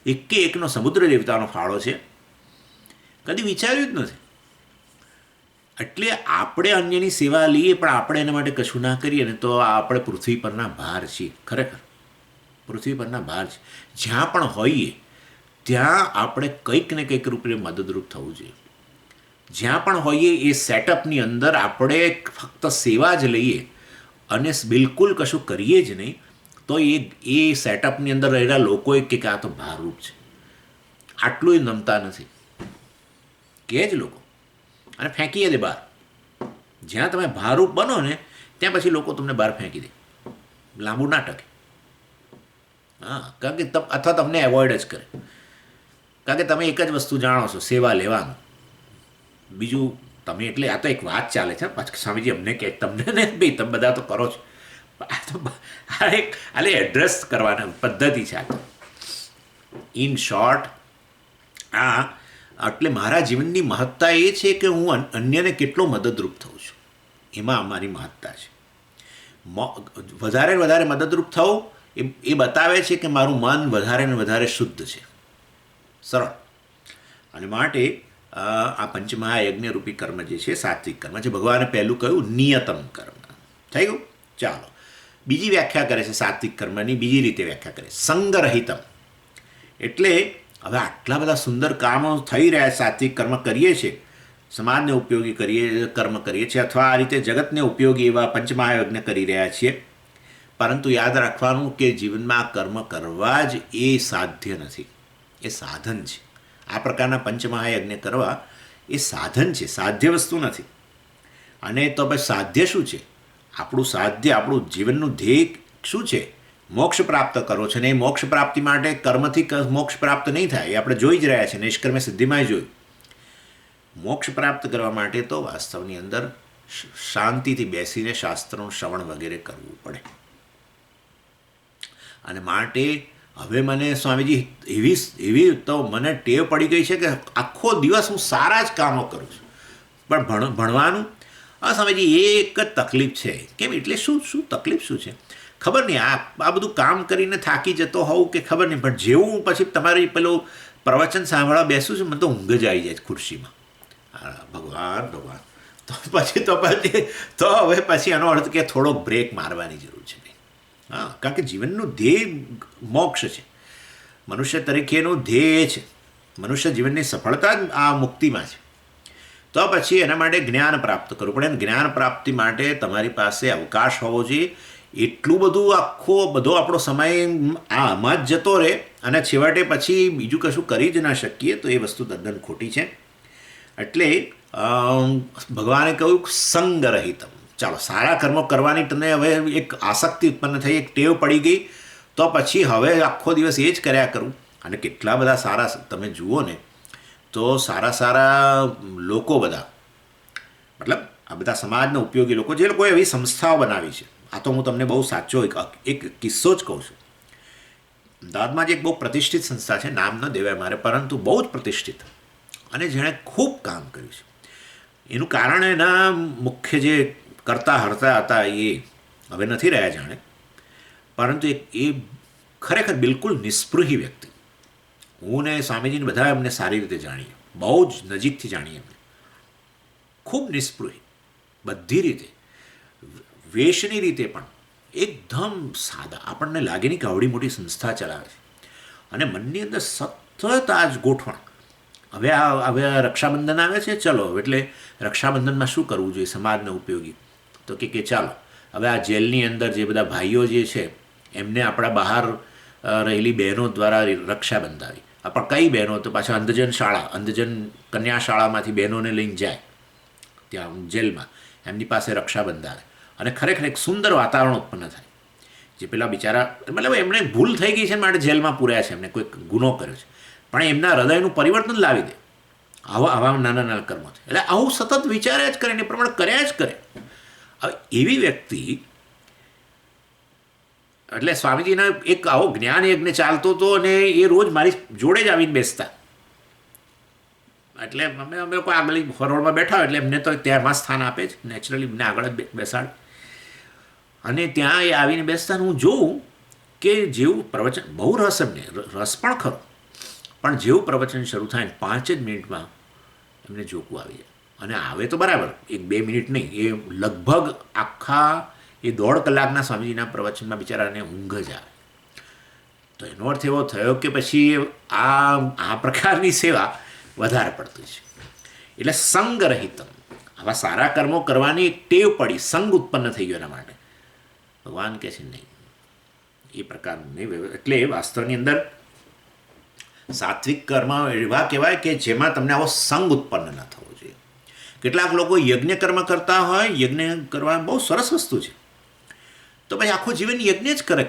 એકે એકનો સમુદ્ર દેવતાનો ફાળો છે. કદી વિચાર્યું જ નથી. એટલે આપણે અન્યની સેવા લઈએ પણ આપણે એના માટે કશું ના કરીએ ને તો આપણે પૃથ્વી પરના ભાર છીએ. ખરેખર પૃથ્વી પરના ભાર છે. જ્યાં પણ હોઈએ ત્યાં આપણે કંઈક ને કંઈક રૂપે મદદરૂપ થવું જોઈએ. જ્યાં પણ હોઈએ એ સેટઅપની અંદર આપણે ફક્ત સેવા જ લઈએ અને બિલકુલ કશું કરીએ જ નહીં તો એ સેટઅપની અંદર રહેલા લોકોએ કે આ તો ભારરૂપ છે, આટલું નમતા નથી કે જ લોકો, અને ફેંકીએ દે બહાર. જ્યાં તમે ભારરૂપ બનો ને ત્યાં પછી લોકો તમને બહાર ફેંકી દે, લાંબુ ના ટકે. હા, કારણ કે અથવા તમને એવોઇડ જ કરે, કારણ કે તમે એક જ વસ્તુ જાણો છો, સેવા લેવાનું. બીજું તમે એટલે આ તો એક વાત ચાલે છે પાછું સ્વામીજી અમને કે તમને ને ભાઈ તમે બધા તો કરો છો, આ તો આ એડ્રેસ કરવાના પદ્ધતિ છે આ તો. ઇન શોર્ટ આ એટલે મારા જીવનની મહત્તા એ છે કે હું અન્યને કેટલો મદદરૂપ થઉં છું, એમાં અમારી મહત્તા છે. વધારે વધારે મદદરૂપ થવું એ બતાવે છે કે મારું મન વધારે ને વધારે શુદ્ધ છે, સરળ. અને માટે આ પંચમહાયજ્ઞ રૂપી કર્મ જે છે સાત્વિક કર્મ છે. ભગવાને પહેલું કહ્યું નિયતમ કર્મ. થઈ ગયું. ચાલો બીજી વ્યાખ્યા કરે છે સાત્વિક કર્મની, બીજી રીતે વ્યાખ્યા કરે સંગરહિતમ. એટલે હવે આટલા બધા સુંદર કામો થઈ રહ્યા, સાત્વિક કર્મ કરીએ છીએ, સમાજને ઉપયોગી કર્મ કરીએ છીએ અથવા આ રીતે જગતને ઉપયોગી એવા પંચમહાયજ્ઞ કરી રહ્યા છીએ, પરંતુ યાદ રાખવાનું કે જીવનમાં આ કર્મ કરવા જ એ સાધ્ય નથી, એ સાધન છે. આ પ્રકારના પંચમહાયજ્ઞ કરવા એ સાધન છે, સાધ્ય વસ્તુ નથી. અને તો પછી સાધ્ય શું છે? આપણું સાધ્ય, આપણું જીવનનું ધ્યેય શું છે? મોક્ષ પ્રાપ્ત કરો છે. ને એ મોક્ષ પ્રાપ્તિ માટે કર્મથી મોક્ષ પ્રાપ્ત નહીં થાય, એ આપણે જોઈ જ રહ્યા છીએ, નિષ્કર્મે સિદ્ધિમાં જોયું. મોક્ષ પ્રાપ્ત કરવા માટે તો વાસ્તવની અંદર શાંતિથી બેસીને શાસ્ત્રનું શ્રવણ વગેરે કરવું પડે. અને માટે હવે મને સ્વામીજી એવી તો મને ટેવ પડી ગઈ છે કે આખો દિવસ હું સારા જ કામો કરું છું, પણ ભણવાનું સ્વામીજી એ એક જ તકલીફ છે. કેમ એટલે શું તકલીફ શું છે ખબર નહીં. આ બધું કામ કરીને થાકી જતો હોઉં કે ખબર નહીં, પણ જેવું પછી તમારી પેલું પ્રવચન સાંભળવા બેસું છું મને તો ઊંઘ જ આવી જાય ખુરશીમાં. ભગવાન તો હવે પછી એનો અર્થ કે થોડોક બ્રેક મારવાની જરૂર છે. હા, કારણ કે જીવનનું ધ્યેય મોક્ષ છે. મનુષ્ય તરીકેનું ધ્યેય છે, મનુષ્ય જીવનની સફળતા જ આ મુક્તિમાં છે. તો પછી એના માટે જ્ઞાન પ્રાપ્ત કરવું પડે. અને જ્ઞાન પ્રાપ્તિ માટે તમારી પાસે અવકાશ હોવો જોઈએ. એટલું બધું બધો આપણો સમય આમાં જ જતો રહે અને છેવટે પછી બીજું કશું કરી જ ના શકીએ તો એ વસ્તુ તદ્દન ખોટી છે. એટલે ભગવાને કહ્યું સંગરહિતમ. ચાલો, સારા કર્મો કરવાની તમને હવે એક આસક્તિ ઉત્પન્ન થઈ, એક ટેવ પડી ગઈ, તો પછી હવે આખો દિવસ એ જ કર્યા કરું. અને કેટલા બધા સારા તમે જુઓ ને તો સારા લોકો બધા, મતલબ આ બધા સમાજના ઉપયોગી લોકો, જે લોકોએ એવી સંસ્થાઓ બનાવી છે. આ તો હું તમને બહુ સાચો એક કિસ્સો જ કહું છું. અમદાવાદમાં જ એક બહુ પ્રતિષ્ઠિત સંસ્થા છે, નામ ન દેવાય મારે, પરંતુ બહુ જ પ્રતિષ્ઠિત. અને જેણે ખૂબ કામ કર્યું છે. એનું કારણ એના મુખ્ય જે કરતા હરતા હતા એ હવે નથી રહ્યા જાણે, પરંતુ એ ખરેખર બિલકુલ નિસ્પૃહી વ્યક્તિ. હું ને સ્વામીજીને બધા એમને સારી રીતે જાણીએ, બહુ જ નજીકથી જાણીએ એમને. ખૂબ નિસ્પૃહી બધી રીતે, વેશની રીતે પણ એકદમ સાદા. આપણને લાગે નહીં કે આવડી મોટી સંસ્થા ચલાવે છે. અને મનની અંદર સતત આ જ ગોઠવણ. હવે આ રક્ષાબંધન આવે છે, ચલો એટલે રક્ષાબંધનમાં શું કરવું જોઈએ સમાજને ઉપયોગી? તો કે ચાલો હવે આ જેલની અંદર જે બધા ભાઈઓ જે છે એમને આપણા બહાર રહેલી બહેનો દ્વારા રક્ષા બંધાવી. પણ કઈ બહેનો? તો પાછા અંધજન કન્યા શાળામાંથી બહેનોને લઈને જાય ત્યાં જેલમાં, એમની પાસે રક્ષા બંધાવે અને ખરેખર એક સુંદર વાતાવરણ ઉત્પન્ન થાય. જે પેલા બિચારા, મતલબ એમને ભૂલ થઈ ગઈ છે માટે જેલમાં પૂર્યા છે, એમને કોઈ ગુનો કર્યો છે, પણ એમના હૃદયનું પરિવર્તન લાવી દે આવા નાના નાના કર્મોથી. એટલે આવું સતત વિચાર્યા જ કરે ને એ પ્રમાણે કર્યા જ કરે. હવે એવી વ્યક્તિ, એટલે સ્વામીજીના એક આવો જ્ઞાન યજ્ઞ ચાલતો હતો અને એ રોજ મારી જોડે જ આવીને બેસતા. એટલે અમે લોકો આગળ હરોળમાં બેઠા એટલે એમને તો ત્યાંમાં સ્થાન આપે જ, નેચરલી એમને આગળ જ બેસાડ. અને ત્યાં એ આવીને બેસતા હું જોઉં કે જેવું પ્રવચન, બહુ રસ એમને, રસ પણ ખરો, પણ જેવું પ્રવચન શરૂ થાય 5 જ મિનિટમાં એમને જોકું આવી જાય. અને આવે તો બરાબર 1-2 મિનિટ નહીં, એ લગભગ આખા એ 1.5 કલાકના સ્વામીજીના પ્રવચનમાં બિચારાને ઊંઘ જ આવે. તો એનો અર્થ એવો થયો કે પછી આ પ્રકારની સેવા વધારે પડતી છે. એટલે સંગરહિતમ, આવા સારા કર્મો કરવાની એક ટેવ પડી, સંગ ઉત્પન્ન થઈ ગયો એના માટે. ભગવાન કહે છે નહીં, એ પ્રકારનું નહીં. એટલે વાસ્તવની અંદર સાત્વિક કર્મ એવા કહેવાય કે જેમાં તમને આવો સંગ ઉત્પન્ન ન થવો જોઈએ. કેટલાક લોકો યજ્ઞ કર્મ કરતા હોય, યજ્ઞ કરવા બહુ સરસ વસ્તુ છે, તો પછી આખું જીવન યજ્ઞ જ કરે.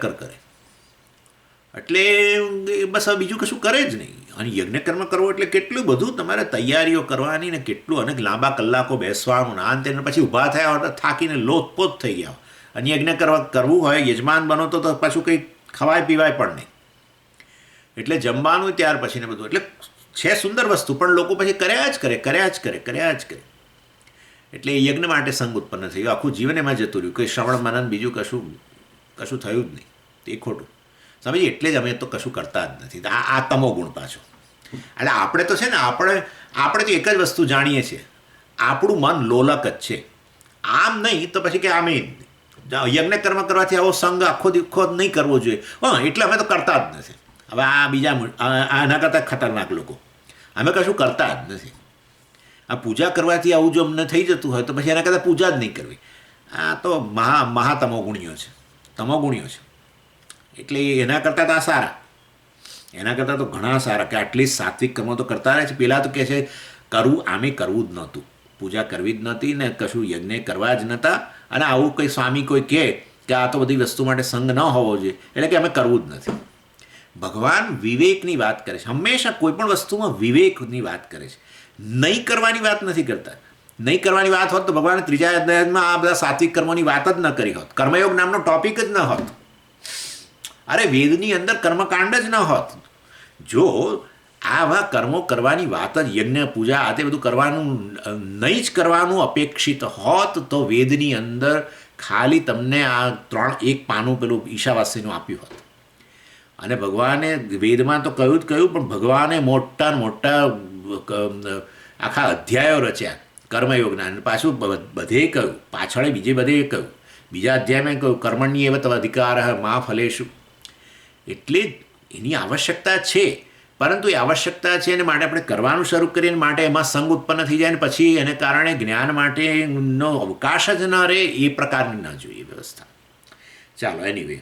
એટલે બસ હવે બીજું કશું કરે જ નહીં. અને યજ્ઞ કર્મ કરવો એટલે કેટલું બધું તમારે તૈયારીઓ કરવાની ને કેટલું અનેક લાંબા કલાકો બેસવાનું ના અંતે, પછી ઊભા થયા હોય થાકીને લોથપોથ થઈ ગયા. અને યજ્ઞ કરવું હોય, યજમાન બનો તો પાછું કંઈ ખવાય પીવાય પણ નહીં. એટલે જમવાનું ત્યાર પછી ને બધું. એટલે છે સુંદર વસ્તુ, પણ લોકો પછી કર્યા જ કરે. એટલે એ યજ્ઞ માટે સંગ ઉત્પન્ન થઈ ગયો. આખું જીવન એમાં જતું રહ્યું. કંઈ શ્રવણ મનન બીજું કશું થયું જ નહીં. તે ખોટું સમજી. એટલે જ અમે તો કશું કરતા જ નથી. આ તમો ગુણ પાછો. એટલે આપણે તો છે ને, આપણે તો એક જ વસ્તુ જાણીએ છીએ, આપણું મન લોલક જ છે. આમ નહીં તો પછી કે આમ યજ્ઞ કર્મ કરવાથી આવો સંગ આખો નહીં કરવો જોઈએ. એટલે અમે તો કરતા જ નથી. હવે આ બીજા આના કરતાં ખતરનાક લોકો, અમે કશું કરતા જ નથી. આ પૂજા કરવાથી આવું જો અમને થઈ જતું હોય તો પછી એના કરતાં પૂજા જ નહીં કરવી. આ તો મહાતમોગુણીઓ છે, તમોગુણીઓ છે. એટલે એના કરતાં તો આ સારા, એના કરતાં તો ઘણા સારા કે એટલીસ્ટ સાત્વિક કર્મો તો કરતા રહે છે. પેલા તો કહે છે કરવું જ નહોતું, પૂજા કરવી જ નહોતી ને કશું યજ્ઞ કરવા જ નહોતા. અને આવું કંઈ સ્વામી કોઈ કહે કે આ તો બધી વસ્તુ માટે સંગ ન હોવો જોઈએ, એટલે કે અમે કરવું જ નથી. ભગવાન વિવેકની વાત કરે છે, હંમેશા કોઈ પણ વસ્તુમાં વિવેકની વાત કરે છે. નહીં કરવાની વાત નથી કરતા. નહીં કરવાની વાત હોત તો ભગવાને 3જા અધ્યાયમાં આ બધા સાત્વિક કર્મોની વાત જ ન કરી હોત, કર્મયોગ નામનો ટોપિક જ ન હોત. અરે વેદની અંદર કર્મકાંડ જ ન હોત. જો આવા કર્મો કરવાની વાત જ, યજ્ઞ પૂજા આ તે બધું કરવાનું નહીં જ કરવાનું અપેક્ષિત હોત તો વેદની અંદર ખાલી તમને આ 1 પાનું પેલું ઈશાવાસ્યનું આપ્યું હોત. અને ભગવાને વેદમાં તો કહ્યું પણ ભગવાને મોટા આખા અધ્યાયો રચ્યા કર્મયોગના. અને પાછું બધે કહ્યું, પાછળ બધે કહ્યું, બીજા અધ્યાયમાં કહ્યું કર્મણ્ય એવ તવ અધિકાર મા ફલેશુ. એટલે એની આવશ્યકતા છે, પરંતુ એ આવશ્યકતા છે એને માટે આપણે કરવાનું શરૂ કરીએ, માટે એમાં સંગ ઉત્પન્ન થઈ જાય ને પછી એને કારણે જ્ઞાન માટેનો અવકાશ જ ન રહે, એ પ્રકારની ન જોઈએ વ્યવસ્થા. ચાલો એનીવે,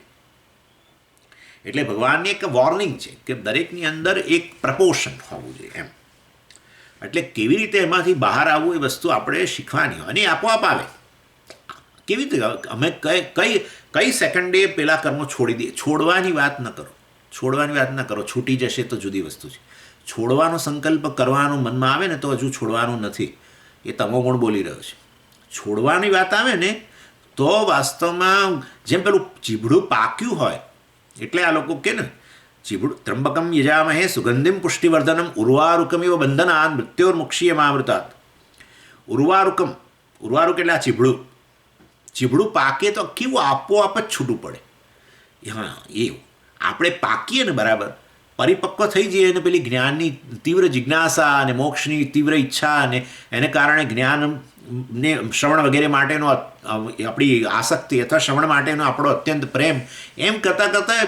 એટલે ભગવાનની એક વોર્નિંગ છે કે દરેકની અંદર એક પ્રપોર્શન હોવું જોઈએ એમ. એટલે કેવી રીતે એમાંથી બહાર આવવું એ વસ્તુ આપણે શીખવાની હોય, અને એ આપોઆપ આવે. કેવી રીતે? અમે કઈ સેકન્ડે પેલા કર્મો છોડી દઈએ. છોડવાની વાત ન કરો, છૂટી જશે તો જુદી વસ્તુ છે. છોડવાનો સંકલ્પ કરવાનો મનમાં આવે ને તો હજુ છોડવાનું નથી, એ તમોગુણ બોલી રહ્યો છે. છોડવાની વાત આવે ને તો વાસ્તવમાં જેમ પેલું ચીભડું પાક્યું હોય, એટલે આ લોકો કે ને ચીબડું ત્રંબકમ યજામહે સુગંધિમ પુષ્ટિવર્ધનમ ઉર્વારુકમિવ બંધનાન મૃત્યોર્મુક્ષીયમામૃતાત. ઉર્વારુકમ, ઉર્વારુક એટલે આ ચીબડું. ચીબડું પાકે તો કેવું આપોઆપ જ છૂટું પડે. હા એવું આપણે પાકીએ ને બરાબર, પરિપક્વ થઈ જઈએ અને પેલી જ્ઞાનની તીવ્ર જિજ્ઞાસા અને મોક્ષની તીવ્ર ઈચ્છા અને એને કારણે જ્ઞાનને શ્રવણ વગેરે માટેનો આપણી આસક્તિ અથવા શ્રવણ માટેનો આપણો અત્યંત પ્રેમ, એમ કરતાં કરતાં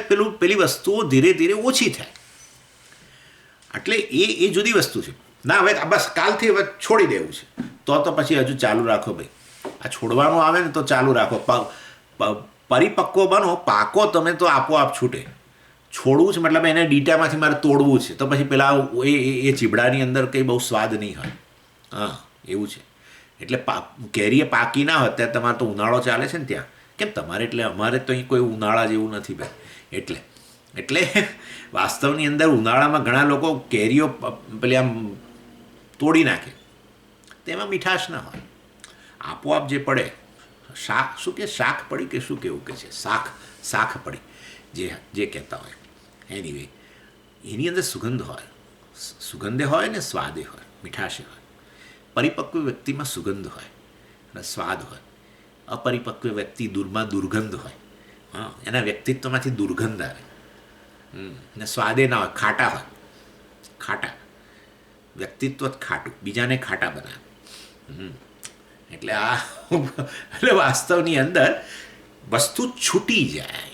પેલી વસ્તુઓ ધીરે ધીરે ઓછી થાય. એટલે એ જુદી વસ્તુ છે. ના હવે બસ કાલથી હવે છોડી દેવું છે તો પછી હજુ ચાલુ રાખો ભાઈ. આ છોડવાનું આવે ને તો ચાલુ રાખો. પરિપક્વ બનો, પાકો તમે તો આપોઆપ છૂટે. છોડવું છે મતલબ એને ડીટામાંથી મારે તોડવું છે તો પછી પેલા એ ચીબડાની અંદર કંઈ બહુ સ્વાદ નહીં હોય. હા એવું છે. એટલે કેરીએ પાકી ના હોય ત્યારે તમારે તો ઉનાળો ચાલે છે ને ત્યાં. કેમ તમારે? એટલે અમારે તો અહીં કોઈ ઉનાળા જેવું નથી ભાઈ. એટલે વાસ્તવની અંદર ઉનાળામાં ઘણા લોકો કેરીઓ પેલી આમ તોડી નાખે, તેમાં મીઠાશ ના હોય. આપોઆપ જે પડે, શાક શું કે શાક પડી કે શું કેવું કે છે, શાખ પડી જે કહેતા હોય. એનીવે એની અંદર સુગંધ હોય, સુગંધે હોય ને સ્વાદે હોય, મીઠાશે હોય. પરિપક્વ વ્યક્તિમાં સુગંધ હોય અને સ્વાદ હોય. અપરિપક્વ વ્યક્તિ દુર્ગંધ હોય. હા, એના વ્યક્તિત્વમાંથી દુર્ગંધ આવે ને સ્વાદે ના હોય, ખાટા હોય. ખાટા વ્યક્તિત્વ જ ખાટું, બીજાને ખાટા બનાવે. એટલે વાસ્તવની અંદર વસ્તુ છૂટી જાય.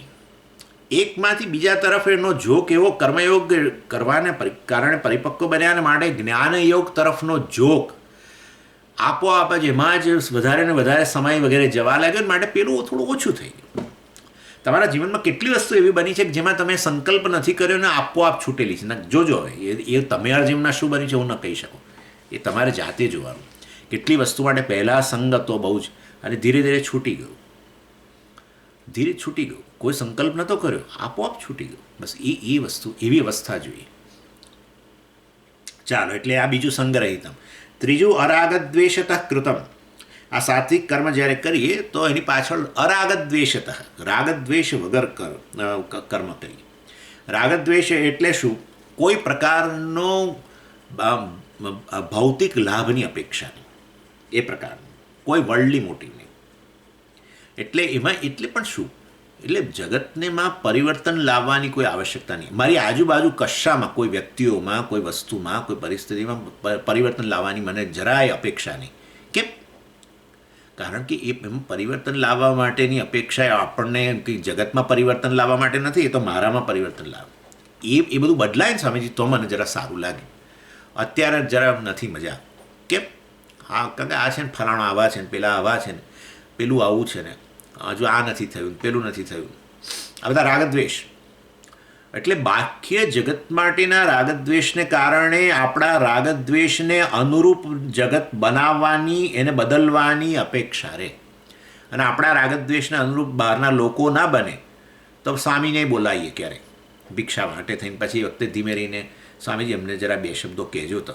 એકમાંથી બીજા તરફ એનો જોગ એવો કર્મયોગ કરવાને કારણે પરિપક્વ બન્યાને માટે જ્ઞાનયોગ તરફનો જોગ આપોઆપ જ એમાં જ વધારે ને વધારે સમય વગેરે જવા લાગ્યો ને માટે પેલું થોડું ઓછું થઈ ગયું. તમારા જીવનમાં કેટલી વસ્તુ એવી બની છે કે જેમાં તમે સંકલ્પ નથી કર્યો ને આપોઆપ છૂટેલી છે. જોજો એ તમારા જીવનમાં શું બની છે હું ન કહી શકું, એ તમારે જાતે જોવાનું. કેટલી વસ્તુ માટે પહેલાં સંગ હતો બહુ જ અને ધીરે ધીરે છૂટી ગયું. કોઈ સંકલ્પ નહોતો કર્યો, આપોઆપ છૂટી ગયું. બસ એ વસ્તુ, એવી અવસ્થા જોઈએ. ચાલો, એટલે આ બીજું સંગ્રહિતમ. ત્રીજું અરાગદ્વેષતઃ કૃતમ. આ સાત્વિક કર્મ જ્યારે કરીએ તો એની પાછળ અરાગદ્વેષતઃ, રાગદ્વેષ વગર કર્મ કરીએ. રાગદ્વેષ એટલે શું? કોઈ પ્રકારનો ભૌતિક લાભની અપેક્ષા નહીં, એ પ્રકારનું કોઈ વર્લ્ડલી મોટી નહીં. એટલે એમાં એટલે પણ શું, એટલે જગતને માં પરિવર્તન લાવવાની કોઈ આવશ્યકતા નહીં. મારી આજુબાજુ કશામાં, કોઈ વ્યક્તિઓમાં, કોઈ વસ્તુમાં, કોઈ પરિસ્થિતિમાં પરિવર્તન લાવવાની મને જરાય અપેક્ષા નહીં. કેમ? કારણ કે એમ પરિવર્તન લાવવા માટેની અપેક્ષા આપણને કંઈ જગતમાં પરિવર્તન લાવવા માટે નથી, એ તો મારામાં પરિવર્તન લાવે. એ બધું બદલાય ને સ્વામીજી તો મને જરા સારું લાગે. અત્યારે જરા નથી મજા. કેમ? હા, કારણ કે આ છે ને ફલાણો આવા છે ને પેલા આવા છે ને પેલું આવું છે ને હજુ આ નથી થયું, પેલું નથી થયું. આ બધા રાગદ્વેષ. એટલે બાહ્ય જગત માટેના રાગદ્વેષને કારણે આપણા રાગદ્વેષને અનુરૂપ જગત બનાવવાની, એને બદલવાની અપેક્ષા રહે. અને આપણા રાગદ્વેષને અનુરૂપ બહારના લોકો ના બને તો સ્વામીને બોલાવીએ ક્યારે ભિક્ષા માટે થઈને, પછી વખતે ધીમે રહીને સ્વામીજી અમને જરા બે શબ્દો કહેજો તો.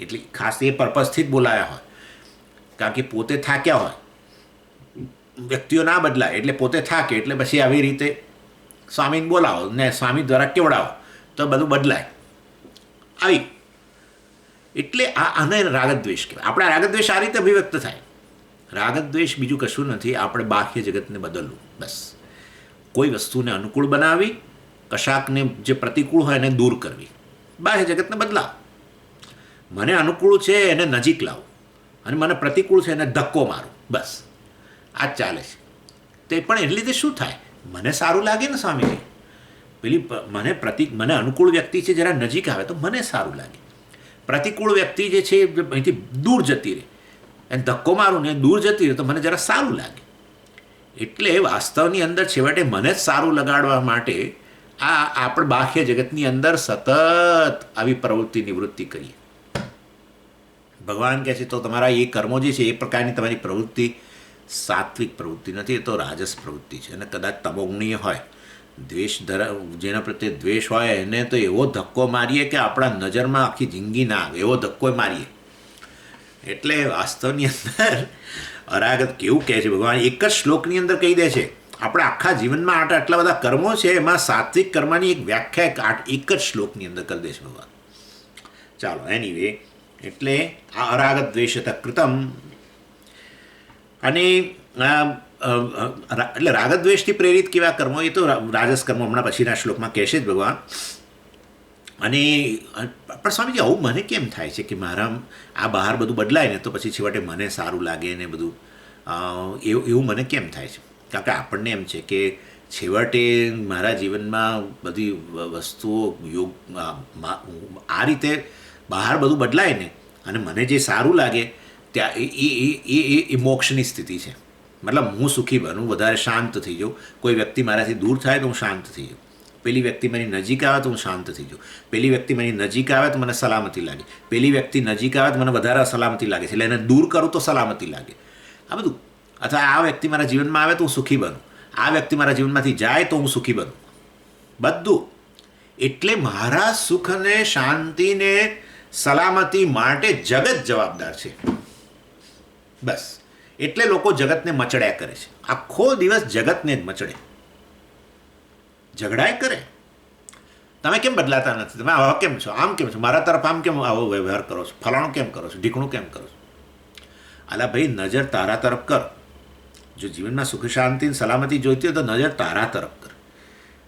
એટલે ખાસ એ પર્પઝથી જ બોલાયા હોય, કારણ કે પોતે થાક્યા હોય. વ્યક્તિઓ ના બદલાય એટલે પોતે થાકે, એટલે પછી આવી રીતે સ્વામીને બોલાવો ને સ્વામી દ્વારા કેવડાવો તો બધું બદલાય. આવી એટલે આને રાગદ્વેષ કહેવાય. આપણા રાગદ્વેષ આ રીતે અભિવ્યક્ત થાય. રાગદ્વેષ બીજું કશું નથી, આપણે બાહ્ય જગતને બદલવું. બસ કોઈ વસ્તુને અનુકૂળ બનાવી, કશાકને જે પ્રતિકૂળ હોય એને દૂર કરવી. બાહ્ય જગતને બદલાવ. મને અનુકૂળ છે એને નજીક લાવું અને મને પ્રતિકૂળ છે એને ધક્કો મારું. બસ આ જ ચાલે છે. તે પણ એટલે લીધે શું થાય, મને સારું લાગે ને સ્વામીજી, પેલી મને અનુકૂળ વ્યક્તિ છે જરા નજીક આવે તો મને સારું લાગે. પ્રતિકૂળ વ્યક્તિ જે છે અહીંથી દૂર જતી રહે, એને ધક્કો મારું ને દૂર જતી રહે તો મને જરા સારું લાગે. એટલે વાસ્તવની અંદર છેવટે મને જ સારું લગાડવા માટે આપણે બાહ્ય જગતની અંદર સતત આવી પ્રવૃત્તિ નિવૃત્તિ કરીએ. ભગવાન કહે છે તો તમારા એ કર્મો જે છે એ પ્રકારની તમારી પ્રવૃત્તિ સાત્વિક પ્રવૃત્તિ નથી, એ તો રાજસ પ્રવૃત્તિ છે. અને કદાચ તમોગુણીય હોય, જેના પ્રત્યે દ્વેષ હોય એને તો એવો ધક્કો મારીએ કે આપણા નજરમાં આખી જિંદગી ના આવે, એવો ધક્કો મારીએ. એટલે વાસ્તવની અંદર અરાગત કેવું કહે છે ભગવાન, એક જ શ્લોકની અંદર કહી દે છે આપણા આખા જીવનમાં આટલા બધા કર્મો છે, એમાં સાત્વિક કર્મની એક વ્યાખ્યા એક જ શ્લોકની અંદર કરી દે છે ભગવાન. ચાલો એનીવે, એટલે આ અરાગ દ્વેષત કૃતમ. અને એટલે રાગદ્વેષથી પ્રેરિત કેવા કર્મો, એ તો રાજસ કર્મો હમણાં પછીના શ્લોકમાં કહેશે જ ભગવાન. અને પણ સ્વામીજી, આવું મને કેમ થાય છે કે મારા આ બહાર બધું બદલાય ને તો પછી છેવટે મને સારું લાગે ને બધું, એવું મને કેમ થાય છે? કારણ કે આપણને એમ છે કે છેવટે મારા જીવનમાં બધી વસ્તુઓ આ રીતે બહાર બધું બદલાય ને અને મને જે સારું લાગે ત્યાં એ મોક્ષની સ્થિતિ છે. મતલબ હું સુખી બનું, વધારે શાંત થઈ જાઉં. કોઈ વ્યક્તિ મારાથી દૂર થાય તો હું શાંત થઈ જાઉં. પેલી વ્યક્તિ મારી નજીક આવે તો હું શાંત થઈ જાઉં. પેલી વ્યક્તિ મારી નજીક આવે તો મને સલામતી લાગે. પેલી વ્યક્તિ નજીક આવે તો મને વધારે સલામતી લાગે છે, એટલે એને દૂર કરું તો સલામતી લાગે. આ બધું. અથવા આ વ્યક્તિ મારા જીવનમાં આવે તો હું સુખી બનું, આ વ્યક્તિ મારા જીવનમાંથી જાય તો હું સુખી બનું. બધું. એટલે મારા સુખને, શાંતિને, સલામતી માટે જગત જવાબદાર છે. બસ. એટલે લોકો જગતને મચડ્યા કરે છે. આખો દિવસ જગતને જ મચડે, ઝઘડાય કરે. તમે કેમ બદલાતા નથી? તમે આવા કેમ છો? આમ કેમ છો? મારા તરફ આમ કેમ આવો વ્યવહાર કરો છો? ફલાણું કેમ કરો છો? ઢીકણું કેમ કરો છો? અલા ભાઈ, નજર તારા તરફ કર. જો જીવનમાં સુખ, શાંતિ, સલામતી જોઈતી હોય તો નજર તારા તરફ કર.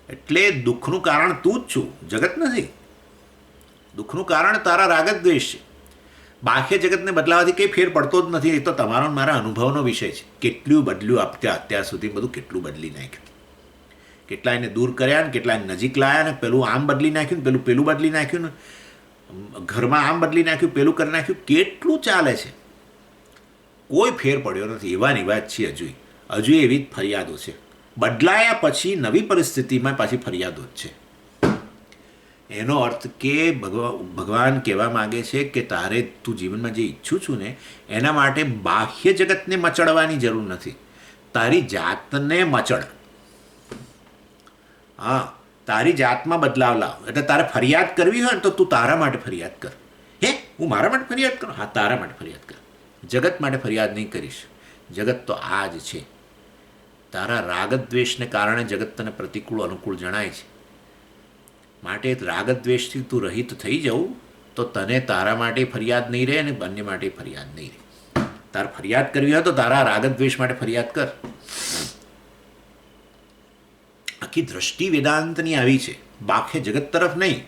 એટલે દુઃખનું કારણ તું જ છું, જગત નથી. દુઃખનું કારણ તારા રાગ જ દ્વેષ છે. બાહ્ય જગતને બદલાવાથી કંઈ ફેર પડતો જ નથી. એ તો તમારો મારા અનુભવનો વિષય છે. કેટલું બદલ્યું અત્યાર સુધી, બધું કેટલું બદલી નાખ્યું. કેટલા એને દૂર કર્યા ને કેટલા એને નજીક લાયા ને પેલું આમ બદલી નાખ્યું ને પેલું બદલી નાખ્યું ને ઘરમાં આમ બદલી નાખ્યું, પેલું કરી નાખ્યું. કેટલું ચાલે છે, કોઈ ફેર પડ્યો નથી. એવા ને એવા જ છીએ હજુ એવી જ ફરિયાદો છે. બદલાયા પછી નવી પરિસ્થિતિમાં પાછી ફરિયાદો જ છે. એનો અર્થ કે ભગવાન કહેવા માગે છે કે તારે તું જીવનમાં જે ઈચ્છું છું ને એના માટે બાહ્ય જગતને મચડવાની જરૂર નથી. તારી જાતને મચડ. હા, તારી જાતમાં બદલાવ લાવ. એટલે તારે ફરિયાદ કરવી હોય ને તો તું તારા માટે ફરિયાદ કર. હે, હું મારા માટે ફરિયાદ કરું? હા, તારા માટે ફરિયાદ કર. જગત માટે ફરિયાદ નહીં કરીશ. જગત તો આ જ છે. તારા રાગદ્વેષને કારણે જગત તને પ્રતિકૂળ અનુકૂળ જણાય છે. માટે રાગદ્વેષથી તું રહિત થઈ જવું તો તને તારા માટે ફરિયાદ નહીં રહે અને અન્ય માટે ફરિયાદ નહીં રહે. તારે ફરિયાદ કરવી હોય તો તારા રાગદ્વેષ માટે ફરિયાદ કર. આખી દ્રષ્ટિ વેદાંતની આવી છે, બાહ્ય જગત તરફ નહીં,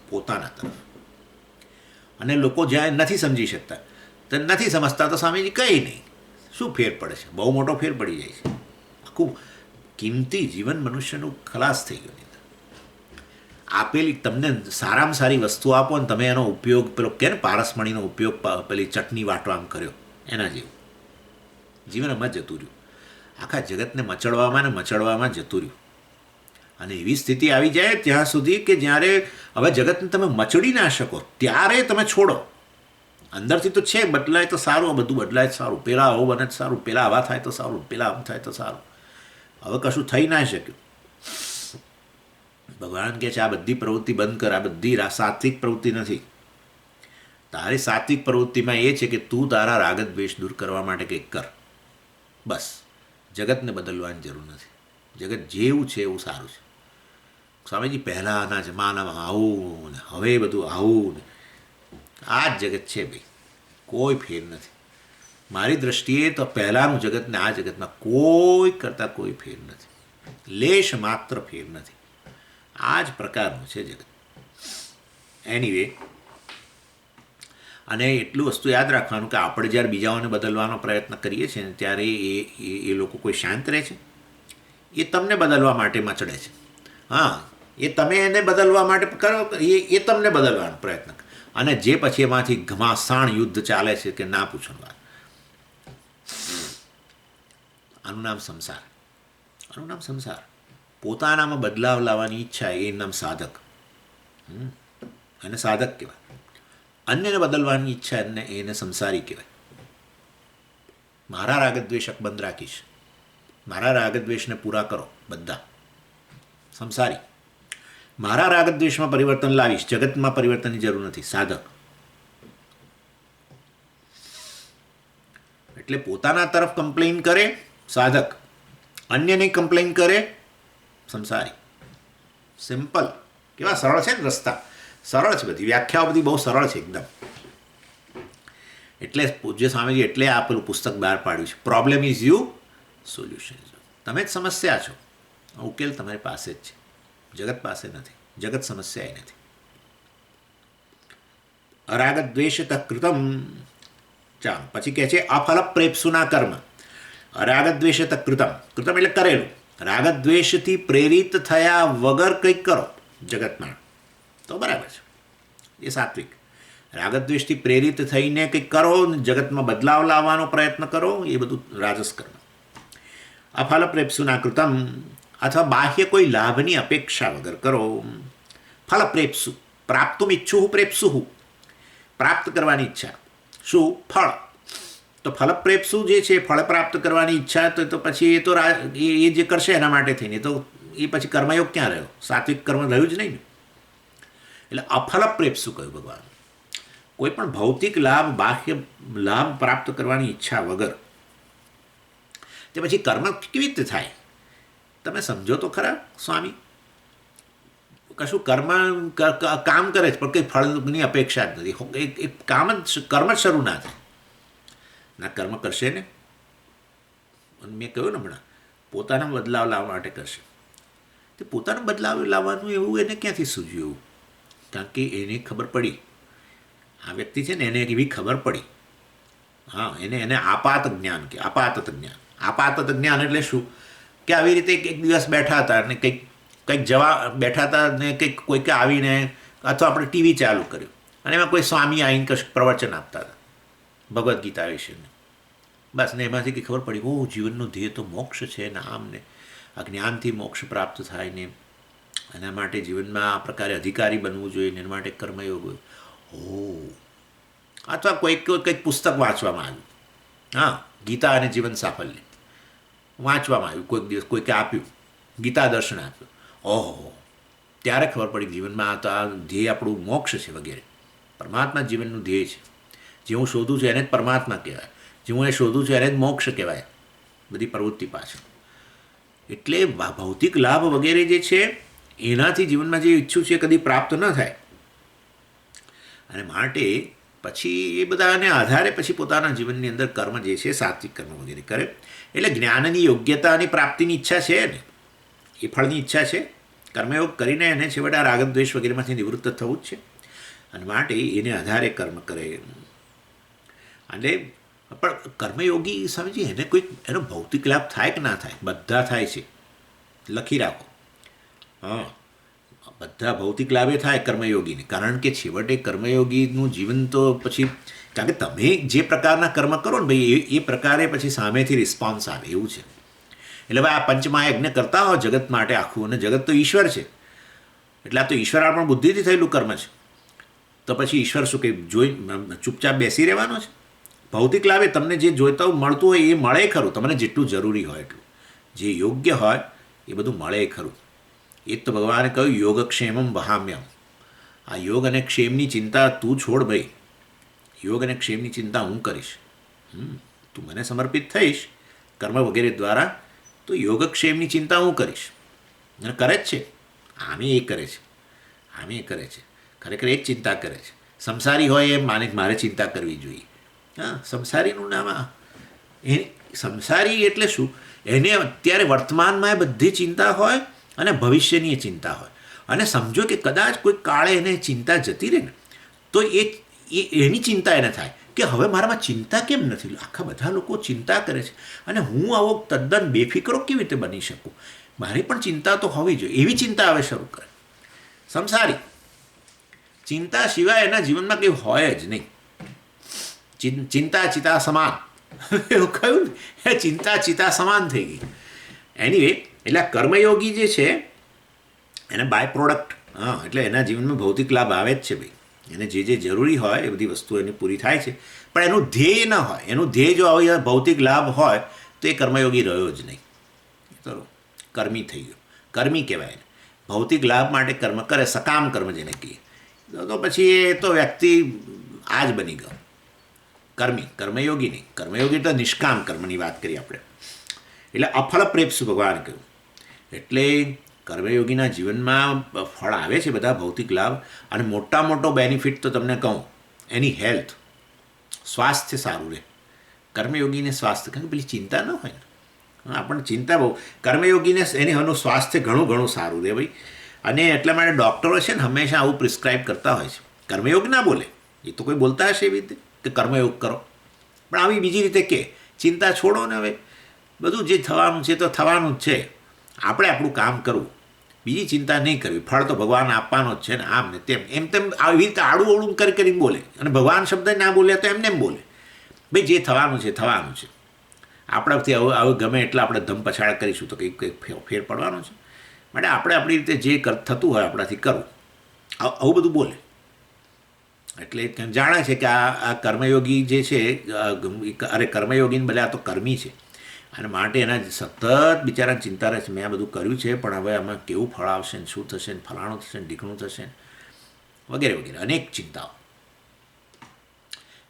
પોતાના તરફ. અને લોકો જ્યાં નથી સમજી શકતા તો નથી સમજતા તો સ્વામીજી કંઈ નહીં, શું ફેર પડે છે? બહુ મોટો ફેર પડી જાય છે. આખું કિંમતી જીવન મનુષ્યનું ખલાસ થઈ ગયું. આપેલી તમને સારામાં સારી વસ્તુ આપો ને તમે એનો ઉપયોગ પેલો કે ને પારસમણીનો ઉપયોગ પેલી ચટણી વાટવામાં કર્યો, એના જેવું જીવન એમાં જતું રહ્યું. આખા જગતને મચડવામાં જતું રહ્યું. અને એવી સ્થિતિ આવી જાય ત્યાં સુધી કે જ્યારે હવે જગતને તમે મચડી ના શકો ત્યારે તમે છોડો. અંદરથી તો છે બદલાય તો સારું, બધું બદલાય તો સારું, પેલા આવું બને તો સારું, પેલા આવા થાય તો સારું, પેલા આમ થાય તો સારું. હવે કશું થઈ ના શક્યું. ભગવાન કહે છે આ બધી પ્રવૃત્તિ બંધ કર. આ બધી સાત્વિક પ્રવૃત્તિ નથી. તારી સાત્વિક પ્રવૃત્તિમાં એ છે કે તું તારા રાગદ્વેષ દૂર કરવા માટે કંઈક કર. બસ. જગતને બદલવાની જરૂર નથી. જગત જેવું છે એવું સારું છે. સ્વામીજી, પહેલાંના જમાનામાં આવું ને હવે બધું આવું ને આ જ જગત છે ભાઈ, કોઈ ફેર નથી. મારી દૃષ્ટિએ તો પહેલાંનું જગત ને આ જગતમાં કોઈ કરતાં કોઈ ફેર નથી. લેશ માત્ર ફેર નથી. આ જ પ્રકારનું છે જગત. એનીવે, અને એટલું વસ્તુ યાદ રાખવાનું કે આપણે જ્યારે બીજાઓને બદલવાનો પ્રયત્ન કરીએ છીએ ને ત્યારે એ લોકો કોઈ શાંત રહે છે? એ તમને બદલવા માટે મચડે છે. હા, એ તમે એને બદલવા માટે કરો, એ તમને બદલવાનો પ્રયત્ન કરે. અને જે પછી એમાંથી ઘમાસાણ યુદ્ધ ચાલે છે કે ના પૂછવાનું વાત. આનું નામ સંસાર. આનું નામ સંસાર. પોતાનામાં બદલાવ લાવવાની ઈચ્છા એ નામ સાધક. એને સાધક કહેવાય. અન્યને બદલવાની ઈચ્છા એને સંસારી કહેવાય. મારા રાગદ્વેષ બંધ રાખીશ, મારા રાગદ્વેષને પૂરા કરો બધા, સંસારી. મારા રાગદ્વેષમાં પરિવર્તન લાવીશ, જગતમાં પરિવર્તનની જરૂર નથી, સાધક. એટલે પોતાના તરફ કમ્પ્લેન કરે સાધક, અન્યની કમ્પ્લેન કરે સંસારી. સિમ્પલ. કેવા સરળ છે ને રસ્તા, સરળ છે, બધી વ્યાખ્યાઓ બધી બહુ સરળ છે એકદમ. એટલે પૂજ્ય સ્વામીજી એટલે આ પેલું પુસ્તક બહાર પાડ્યું છે, problem is you, solution is you. તમે જ સમસ્યા છો, ઉકેલ તમારી પાસે જ છે, જગત પાસે નથી. જગત સમસ્યા નથી. અરાગ દ્વેષત કૃતમ. ચાલો પછી કહે છે અફલ પ્રેપ્સુના કર્મ. રાગ દ્વેષત કૃતમ, કૃતમ એટલે કરેલું. રાગ દ્વેષથી પ્રેરિત થયા વગર કંઈક કરો જગતમાં તો બરાબર છે, એ સાત્વિક. રાગદ્વેષથી પ્રેરિત થઈને કંઈક કરો, જગતમાં બદલાવ લાવવાનો પ્રયત્ન કરો, એ બધું રાજસ કર્મ. અફલ પ્રેપ્સુના કૃતમ અથવા બાહ્ય કોઈ લાભની અપેક્ષા વગર કરો. ફલ પ્રેપ્સુ, પ્રાપ્તુમ ઈચ્છું પ્રેપ્સુ, પ્રાપ્ત કરવાની ઈચ્છા. શું? ફળ. તો ફલપ્રેપ્સુ જે છે, ફળ પ્રાપ્ત કરવાની ઈચ્છા, તો પછી એ તો એ જે કરશે એના માટે થઈને તો એ પછી કર્મયોગ ક્યાં રહ્યો? સાત્વિક કર્મ રહ્યું જ નહીં ને. એટલે અફલપ્રેપ્સુ કહ્યું ભગવાન. કોઈ પણ ભૌતિક લાભ, બાહ્ય લાભ પ્રાપ્ત કરવાની ઈચ્છા વગર તે પછી કર્મ કેવી રીતે થાય? તમે સમજો તો ખરા સ્વામી. કશું કામ કરે છે પણ કંઈ ફળની અપેક્ષા જ નથી. એ કર્મ જ શરૂ ના થાય. ના કર્મ કરશે ને, મેં કહ્યું ને હમણાં, પોતાના બદલાવ લાવવા માટે કરશે. તે પોતાનો બદલાવ લાવવાનું એવું એને ક્યાંથી સૂઝ્યું? કારણ કે એને ખબર પડી, આ વ્યક્તિ છે ને એને એવી ખબર પડી. હા, એને આપાત જ્ઞાન કે આપાતત જ્ઞાન. આપાતત જ્ઞાન એટલે શું? કે આવી રીતે એક દિવસ બેઠા હતા અને કંઈક બેઠા હતા ને કંઈક કોઈક આવીને અથવા આપણે ટીવી ચાલુ કર્યું અને એમાં કોઈ સ્વામી આવીને કશું પ્રવચન આપતા હતા ભગવદ્ ગીતા વિશેને. બસ ને એમાંથી કંઈ ખબર પડી, ઓહ જીવનનું ધ્યેય તો મોક્ષ છે ને, આમ ને આ જ્ઞાનથી મોક્ષ પ્રાપ્ત થાય ને એના માટે જીવનમાં આ પ્રકારે અધિકારી બનવું જોઈએ ને એના માટે કર્મયોગ હોય. અથવા કંઈક પુસ્તક વાંચવામાં આવ્યું, હા, ગીતા અને જીવન સાફલ્ય વાંચવામાં આવ્યું, કોઈક દિવસ કોઈકે આપ્યું, ગીતા દર્શન આપ્યું. ઓહો, ત્યારે ખબર પડી જીવનમાં આ તો આ ધ્યેય આપણું મોક્ષ છે વગેરે. પરમાત્મા જીવનનું ધ્યેય છે. જે હું શોધું છું એને જ પરમાત્મા કહેવાય, જે હું એ શોધું છું એને જ મોક્ષ કહેવાય, બધી પ્રવૃત્તિ પાછળ. એટલે ભૌતિક લાભ વગેરે જે છે એનાથી જીવનમાં જે ઈચ્છું છે એ કદી પ્રાપ્ત ન થાય. અને માટે પછી એ બધાને આધારે પછી પોતાના જીવનની અંદર કર્મ જે છે સાત્વિક કર્મ વગેરે કરે. એટલે જ્ઞાનની યોગ્યતા અને પ્રાપ્તિની ઈચ્છા છે ને, એ ફળની ઈચ્છા છે. કર્મયોગ કરીને એને છેવટે આ રાગદ્વેષ વગેરેમાંથી નિવૃત્ત થવું જ છે. અને માટે એને આધારે કર્મ કરે. એટલે પણ કર્મયોગી સ્વામીજી એને કોઈક એનો ભૌતિક લાભ થાય કે ના થાય? બધા થાય છે, લખી રાખો. હા, બધા ભૌતિક લાભે થાય કર્મયોગીને. કારણ કે છેવટે કર્મયોગીનું જીવન તો પછી, કારણ કે તમે જે પ્રકારના કર્મ કરો ને ભાઈ એ પ્રકારે પછી સામેથી રિસ્પોન્સ આવે એવું છે. એટલે ભાઈ આ પંચમહાયજ્ઞ કરતા હો જગત માટે આખું, અને જગત તો ઈશ્વર છે એટલે આ તો ઈશ્વર આપણ બુદ્ધિથી થયેલું કર્મ છે. તો પછી ઈશ્વર શું કંઈ જોઈ ચૂપચાપ બેસી રહેવાનો છે? ભૌતિક લાભે તમને જે જોઈતા હોય મળતું હોય એ મળે ખરું, તમને જેટલું જરૂરી હોય એટલું, જે યોગ્ય હોય એ બધું મળે ખરું. એ જ તો ભગવાને કહ્યું યોગક્ષેમમ વહામ્યમ. આ યોગ અને ક્ષેમની ચિંતા તું છોડ ભાઈ, યોગ અને ક્ષેમની ચિંતા હું કરીશ. તું મને સમર્પિત થઈશ કર્મ વગેરે દ્વારા તો યોગક્ષેમની ચિંતા હું કરીશ. અને કરે જ છે, આમે એ કરે છે, આમે એ કરે છે, ખરેખર એ જ ચિંતા કરે છે. સંસારી હોય એમ મારે ચિંતા કરવી જોઈએ. હા, સંસારીનું નામ એ સંસારી એટલે શું? એને અત્યારે વર્તમાનમાં એ બધી ચિંતા હોય અને ભવિષ્યની એ ચિંતા હોય. અને સમજો કે કદાચ કોઈ કાળે એને ચિંતા જતી રહે ને તો એની ચિંતા એને થાય કે હવે મારામાં ચિંતા કેમ નથી? આખા બધા લોકો ચિંતા કરે છે અને હું આવો તદ્દન બેફિકરો કેવી રીતે બની શકું? મારી પણ ચિંતા તો હોવી જોઈએ. એવી ચિંતા હવે શરૂ કરે. સંસારી ચિંતા સિવાય એના જીવનમાં કંઈ હોય જ નહીં. ચિંતા ચિતા સમાન એવું કહ્યું ને, એ ચિંતા ચિતા સમાન થઈ ગઈ. એનીવે, એટલે કર્મયોગી જે છે એને બાય પ્રોડક્ટ, હા, એટલે એના જીવનમાં ભૌતિક લાભ આવે જ છે ભાઈ. એને જે જરૂરી હોય એ બધી વસ્તુઓ એની પૂરી થાય છે, પણ એનું ધ્યેય ન હોય. એનું ધ્યેય જો આવી ભૌતિક લાભ હોય તો એ કર્મયોગી રહ્યો જ નહીં. તો કર્મી થઈ ગયો, કર્મી કહેવાય એને. ભૌતિક લાભ માટે કર્મ કરે, સકામ કર્મ જેને કહીએ, તો પછી એ તો વ્યક્તિ આ જ બની ગયો કર્મી, કર્મયોગી નહીં. કર્મયોગી તો નિષ્કામ કર્મની વાત કરીએ આપણે. એટલે અફલપ્રેપ્સુ ભગવાન કહ્યું. એટલે કર્મયોગીના જીવનમાં ફળ આવે છે બધા ભૌતિક લાભ, અને મોટો બેનિફિટ તો તમને કહું, એની હેલ્થ, સ્વાસ્થ્ય સારું રહે. કર્મયોગીને સ્વાસ્થ્ય, કારણ કે પેલી ચિંતા ન હોય ને, આપણને ચિંતા બહુ, કર્મયોગીને એનું સ્વાસ્થ્ય ઘણું સારું રહે ભાઈ. અને એટલા માટે ડૉક્ટરો છે ને હંમેશા આવું પ્રિસ્ક્રાઇબ કરતા હોય છે. કર્મયોગ ના બોલે, એ તો કોઈ બોલતા હશે એવી રીતે કે કર્મયોગ કરો, પણ આવી બીજી રીતે કે ચિંતા છોડો ને, હવે બધું જે થવાનું છે તો થવાનું જ છે, આપણે આપણું કામ કરવું, બીજી ચિંતા નહીં કરવી. ફળ તો ભગવાન આપવાનો જ છે ને, આમ ને તેમ, એમ તેમ આવી રીતે આડું કરીને બોલે, અને ભગવાન શબ્દ ના બોલે તો એમને એમ બોલે, ભાઈ જે થવાનું છે થવાનું છે. આપણાથી આવું ગમે એટલે આપણે ધમ પછાડ કરીશું તો કંઈક ફેર પડવાનો છે. માટે આપણે આપણી રીતે જે થતું હોય આપણાથી કરવું, આવું બધું બોલે. એટલે જાણે છે કે આ કર્મયોગી જે છે, અરે કર્મયોગીને બદલે આ તો કર્મી છે, અને માટે એના સતત બિચારાને ચિંતા રહે છે, મેં આ બધું કર્યું છે પણ હવે આમાં કેવું ફળ આવશે ને, શું થશે ને, ફલાણું થશે ને, ઢીકણું થશે ને, વગેરે વગેરે અનેક ચિંતાઓ.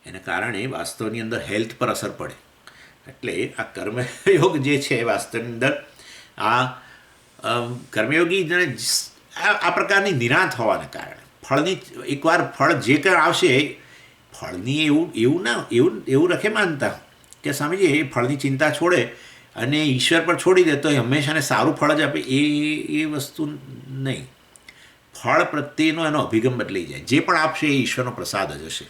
એના કારણે વાસ્તવની અંદર હેલ્થ પર અસર પડે. એટલે આ કર્મયોગ જે છે વાસ્તવની અંદર આ કર્મયોગી આ પ્રકારની નિરાંત હોવાને કારણે ફળની, એકવાર ફળ જે કંઈ આવશે ફળની એવું રખે માનતા કે સ્વામીજી એ ફળની ચિંતા છોડે અને ઈશ્વર પર છોડી દે તો એ હંમેશાને સારું ફળ જ આપે, એ વસ્તુ નહીં. ફળ પ્રત્યેનો એનો અભિગમ બદલાઈ જાય. જે પણ આપશે એ ઈશ્વરનો પ્રસાદ જ હશે,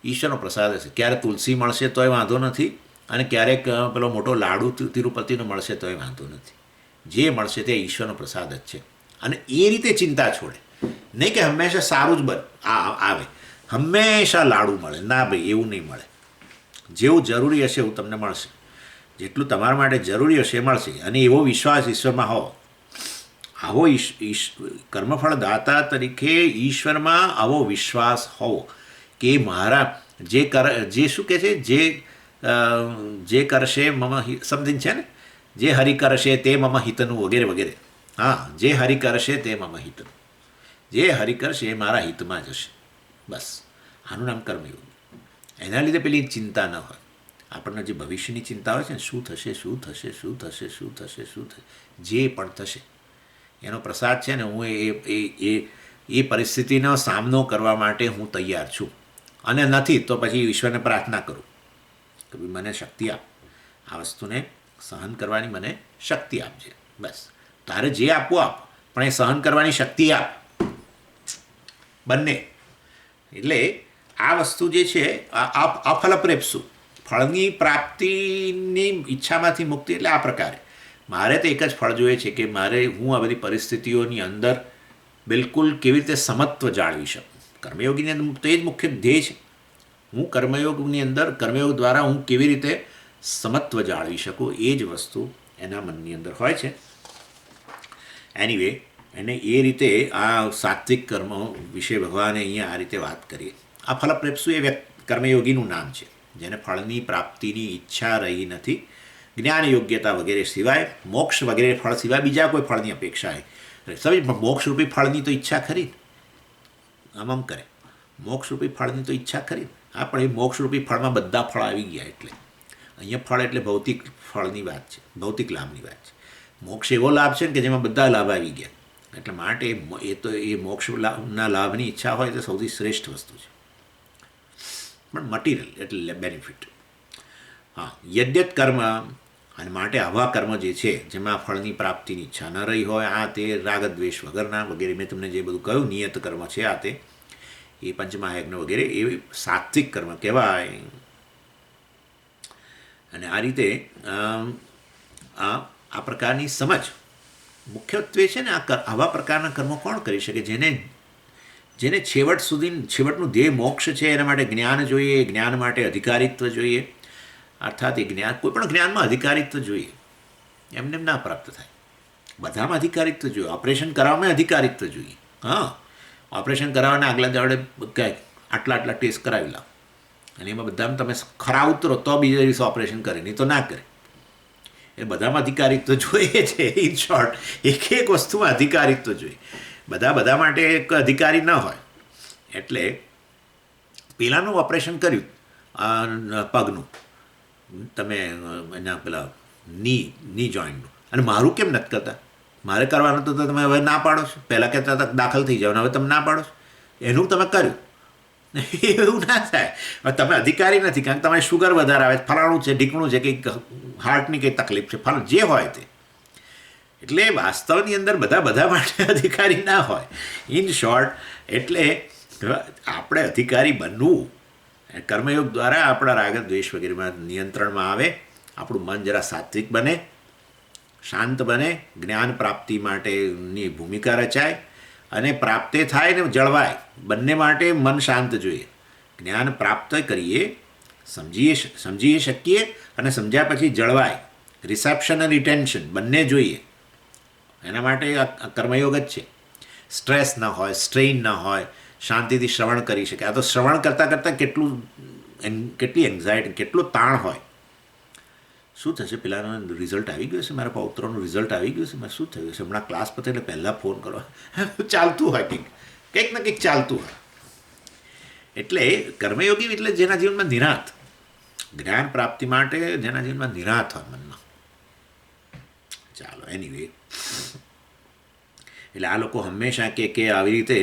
ઈશ્વરનો પ્રસાદ હશે. ક્યારેક તુલસી મળશે તોય વાંધો નથી, અને ક્યારેક પેલો મોટો લાડુ તિરુપતિનો મળશે તોય વાંધો નથી. જે મળશે તે ઈશ્વરનો પ્રસાદ જ છે. અને એ રીતે ચિંતા છોડે, નહીં કે હંમેશા સારું જ આવે, હંમેશા લાડુ મળે, ના ભાઈ એવું નહીં મળે. જેવું જરૂરી હશે એવું તમને મળશે, જેટલું તમારા માટે જરૂરી હશે એ મળશે. અને એવો વિશ્વાસ ઈશ્વરમાં હોવો, આવો કર્મફળ દાતા તરીકે ઈશ્વરમાં આવો વિશ્વાસ હોવો કે મારા જે શું કહે છે, જે કરશે મમ સમથિંગ છે ને, જે હરિ કરશે તે મમ હિતનું વગેરે વગેરે. હા, જે હરિ કરશે તે મમ હિતનું, જે હરિ કરશે એ મારા હિતમાં જ હશે. બસ આનું નામ કર્મયોગ. એના લીધે પેલી ચિંતા ન હોય. આપણને જે ભવિષ્યની ચિંતા હોય છે ને, શું થશે, જે પણ થશે એનો પ્રસાદ છે ને, હું એ પરિસ્થિતિનો સામનો કરવા માટે હું તૈયાર છું. અને નથી તો પછી ઈશ્વરને પ્રાર્થના કરું કે ભાઈ મને શક્તિ આપ, આ વસ્તુને સહન કરવાની મને શક્તિ આપજે. બસ તારે જે આપવું આપ, પણ એ સહન કરવાની શક્તિ આપ, બંને. એટલે આ વસ્તુ જે છે અફલપ્રેપ્સુ, ફળની પ્રાપ્તિની ઈચ્છામાંથી મુક્તિ. એટલે આ પ્રકારે મારે તો એક જ ફળ જોઈએ છે કે હું આ બધી પરિસ્થિતિઓની અંદર બિલકુલ કેવી રીતે સમત્વ જાળવી શકું. કર્મયોગીની અંદર તો એ જ મુખ્ય ધ્યેય છે. હું કર્મયોગની અંદર, કર્મયોગ દ્વારા હું કેવી રીતે સમત્વ જાળવી શકું, એ જ વસ્તુ એના મનની અંદર હોય છે. એનીવે, એને એ રીતે આ સાત્વિક કર્મ વિશે ભગવાને અહીંયા આ રીતે વાત કરી. આ ફલપ્રેપ્સુ એ કર્મયોગીનું નામ છે, જેને ફળની પ્રાપ્તિની ઈચ્છા રહી નથી, જ્ઞાન યોગ્યતા વગેરે સિવાય, મોક્ષ વગેરે ફળ સિવાય બીજા કોઈ ફળની અપેક્ષા સમજ. મોક્ષરૂપી ફળની તો ઈચ્છા ખરી, આમ કરે, મોક્ષરૂપી ફળની તો ઈચ્છા ખરી. હા, પણ એ મોક્ષરૂપી ફળમાં બધા ફળ આવી ગયા. એટલે અહીંયા ફળ એટલે ભૌતિક ફળની વાત છે, ભૌતિક લાભની વાત છે. મોક્ષ એવો લાભ છે ને કે જેમાં બધા લાભ આવી ગયા. એટલે માટે એ મોક્ષના લાભની ઈચ્છા હોય તો સૌથી શ્રેષ્ઠ વસ્તુ છે. પણ મટીરિયલ એટલે બેનિફિટ. હા, યદ્યત કર્મ, અને માટે આવા કર્મ જે છે જેમાં ફળની પ્રાપ્તિની ઈચ્છા ન રહી હોય, આ તે રાગદ્વેષ વગરના વગેરે, મેં તમને જે બધું કહ્યું નિયત કર્મ છે, આ તે એ પંચમહાયજ્ઞ વગેરે એ સાત્વિક કર્મ કહેવાય. અને આ રીતે આ પ્રકારની સમજ મુખ્યત્વે છે ને. આવા પ્રકારના કર્મો કોણ કરી શકે? જેને છેવટનું ધ્યેય મોક્ષ છે. એના માટે જ્ઞાન જોઈએ, જ્ઞાન માટે અધિકારિત્વ જોઈએ. અર્થાત એ કોઈ પણ જ્ઞાનમાં અધિકારિત્વ જોઈએ, એમને ના પ્રાપ્ત થાય. બધામાં અધિકારિત્વ જોઈએ. ઓપરેશન કરાવવામાં અધિકારિત્વ જોઈએ. હા, ઓપરેશન કરાવવાના આગલા દાડે આટલા ટેસ્ટ કરાવી લાવો, અને એમાં બધામાં તમે ખરા ઉતરો તો બીજા દિવસે ઓપરેશન કરે, નહીં તો ના કરે. એ બધામાં અધિકારિત્વ જોઈએ છે. ઇન શોર્ટ, એક વસ્તુમાં અધિકારિત્વ જોઈએ. બધા માટે એક અધિકારી ન હોય. એટલે પેલાનું ઓપરેશન કર્યું પગનું, તમે એના પેલા ની જોઈન્ટનું. અને મારું કેમ નથી કરતા? મારે કરવાનું તો તમે હવે ના પાડો છો. પહેલાં કહેતા હતા દાખલ થઈ જાઓ, હવે તમે ના પાડો છો. એનું તમે કર્યું. એવું ના થાય. હવે તમે અધિકારી નથી, કારણ કે તમારે શુગર વધારે આવે, ફલાણું છે, ઢીકણું છે, કંઈક હાર્ટની કંઈ તકલીફ છે, ફલાણું જે હોય તે. એટલે વાસ્તવની અંદર બધા માટે અધિકારી ના હોય. ઇન શોર્ટ, એટલે આપણે અધિકારી બનવું કર્મયોગ દ્વારા આપણા રાગ દ્વેષ વગેરેમાં નિયંત્રણમાં આવે, આપણું મન જરા સાત્વિક બને, શાંત બને, જ્ઞાન પ્રાપ્તિ માટેની ભૂમિકા રચાય, અને પ્રાપ્તે થાય ને જળવાય, બંને માટે મન શાંત જોઈએ. જ્ઞાન પ્રાપ્ત કરીએ, સમજીએ શકીએ, અને સમજ્યા પછી જળવાય. રિસેપ્શન અને રિટેન્શન બંને જોઈએ. એના માટે આ કર્મયોગ જ છે. સ્ટ્રેસ ન હોય, સ્ટ્રેઇન ન હોય, શાંતિથી શ્રવણ કરી શકે. આ તો શ્રવણ કરતાં કેટલી એન્ઝાયટી, કેટલો તાણ હોય. શું થશે, પેલાનું રિઝલ્ટ આવી ગયું છે, મારા પૌત્રનું રિઝલ્ટ આવી ગયું છે, મારે શું થયું છે, હમણાં ક્લાસ પતે એટલે પહેલાં ફોન કરો. ચાલતું હોય કંઈક ને કંઈક ચાલતું હોય. એટલે કર્મયોગી એટલે જેના જીવનમાં નિરાંત, જ્ઞાન પ્રાપ્તિ માટે જેના જીવનમાં નિરાંત હોય મનમાં. ચાલો, એનીવે, એટલે આ લોકો હંમેશા કે આવી રીતે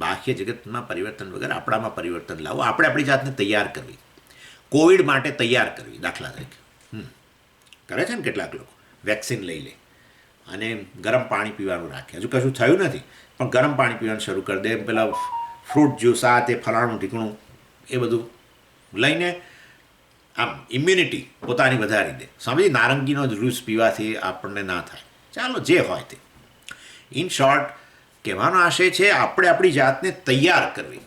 બાહ્ય જગતમાં પરિવર્તન વગર આપણામાં પરિવર્તન લાવવું, આપણે આપણી જાતને તૈયાર કરવી, કોવિડ માટે તૈયાર કરવી. દાખલા તરીકે કરે છે ને કેટલાક લોકો, વેક્સિન લઈ લે અને ગરમ પાણી પીવાનું રાખે, હજુ કશું થયું નથી પણ ગરમ પાણી પીવાનું શરૂ કરી દે, પેલા ફ્રૂટ જ્યુસ આ તે ફલાણું ઢીકણું એ બધું લઈને આમ ઇમ્યુનિટી પોતાની વધારી દે. સમજી, નારંગીનો જ્યુસ પીવાથી આપણને ના થાય. ચાલો, જે હોય તે. ઇન શોર્ટ, કહેવાનો આશય છે આપણે આપણી જાતને તૈયાર કરવી.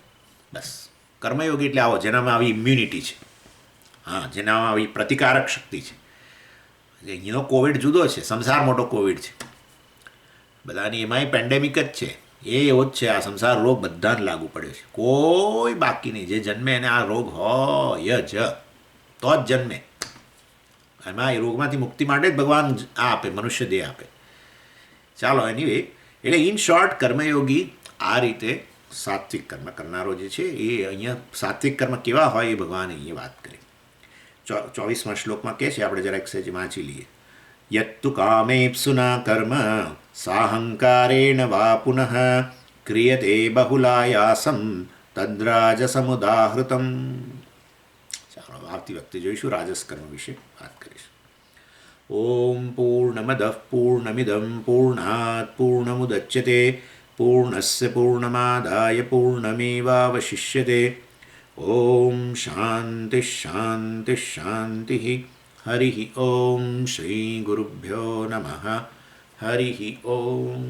બસ, કર્મયોગી એટલે આવો, જેનામાં આવી ઇમ્યુનિટી છે, હા, જેનામાં આવી પ્રતિકારક શક્તિ છે. અહીંનો કોવિડ જુદો છે, સંસાર મોટો કોવિડ છે, બધાની એમાંય પેન્ડેમિક જ છે, એ એવો જ છે. આ સંસાર રોગ બધાને લાગુ પડ્યો છે, કોઈ બાકી નહીં. જે જન્મે એને આ રોગ હોય જ, તો જ જન્મે. એમાં એ રોગમાંથી મુક્તિ માટે જ ભગવાન આ આપે, મનુષ્ય દેહ આપે. ચાલો, એનીવે, એટલે ઇન શોર્ટ, કર્મયોગી આ રીતે સાત્વિક કર્મ કરનારો જે છે એ અહીંયા સાત્વિક કર્મ કેવા હોય એ ભગવાને અહીંયા વાત કરી. 24મા શ્લોકમાં કહે છે, આપણે જરા એક સેજ વાંચી લઈએ. યત્તુ કામેપ્સુના કર્મ સાહંકારેણ વા પુનઃ ક્રિયતે બહુલાયાસમ તદ્રાજસમુદાહૃતમ. ચાલો, આવતી વખતે જોઈશું રાજસ કર્મ વિશે વાત કરીશું. ઓમ પૂર્ણમદ પૂર્ણમિદમ પૂર્ણાત પૂર્ણમુદચ્યતે પૂર્ણસ્ય પૂર્ણમાદાય પૂર્ણમેવાવશિષ્યતે. ઓમ શાંતિ શાંતિ શાંતિ. હરિ ઓમ. શ્રી ગુરુભ્યો નમઃ. હરિ ઓમ.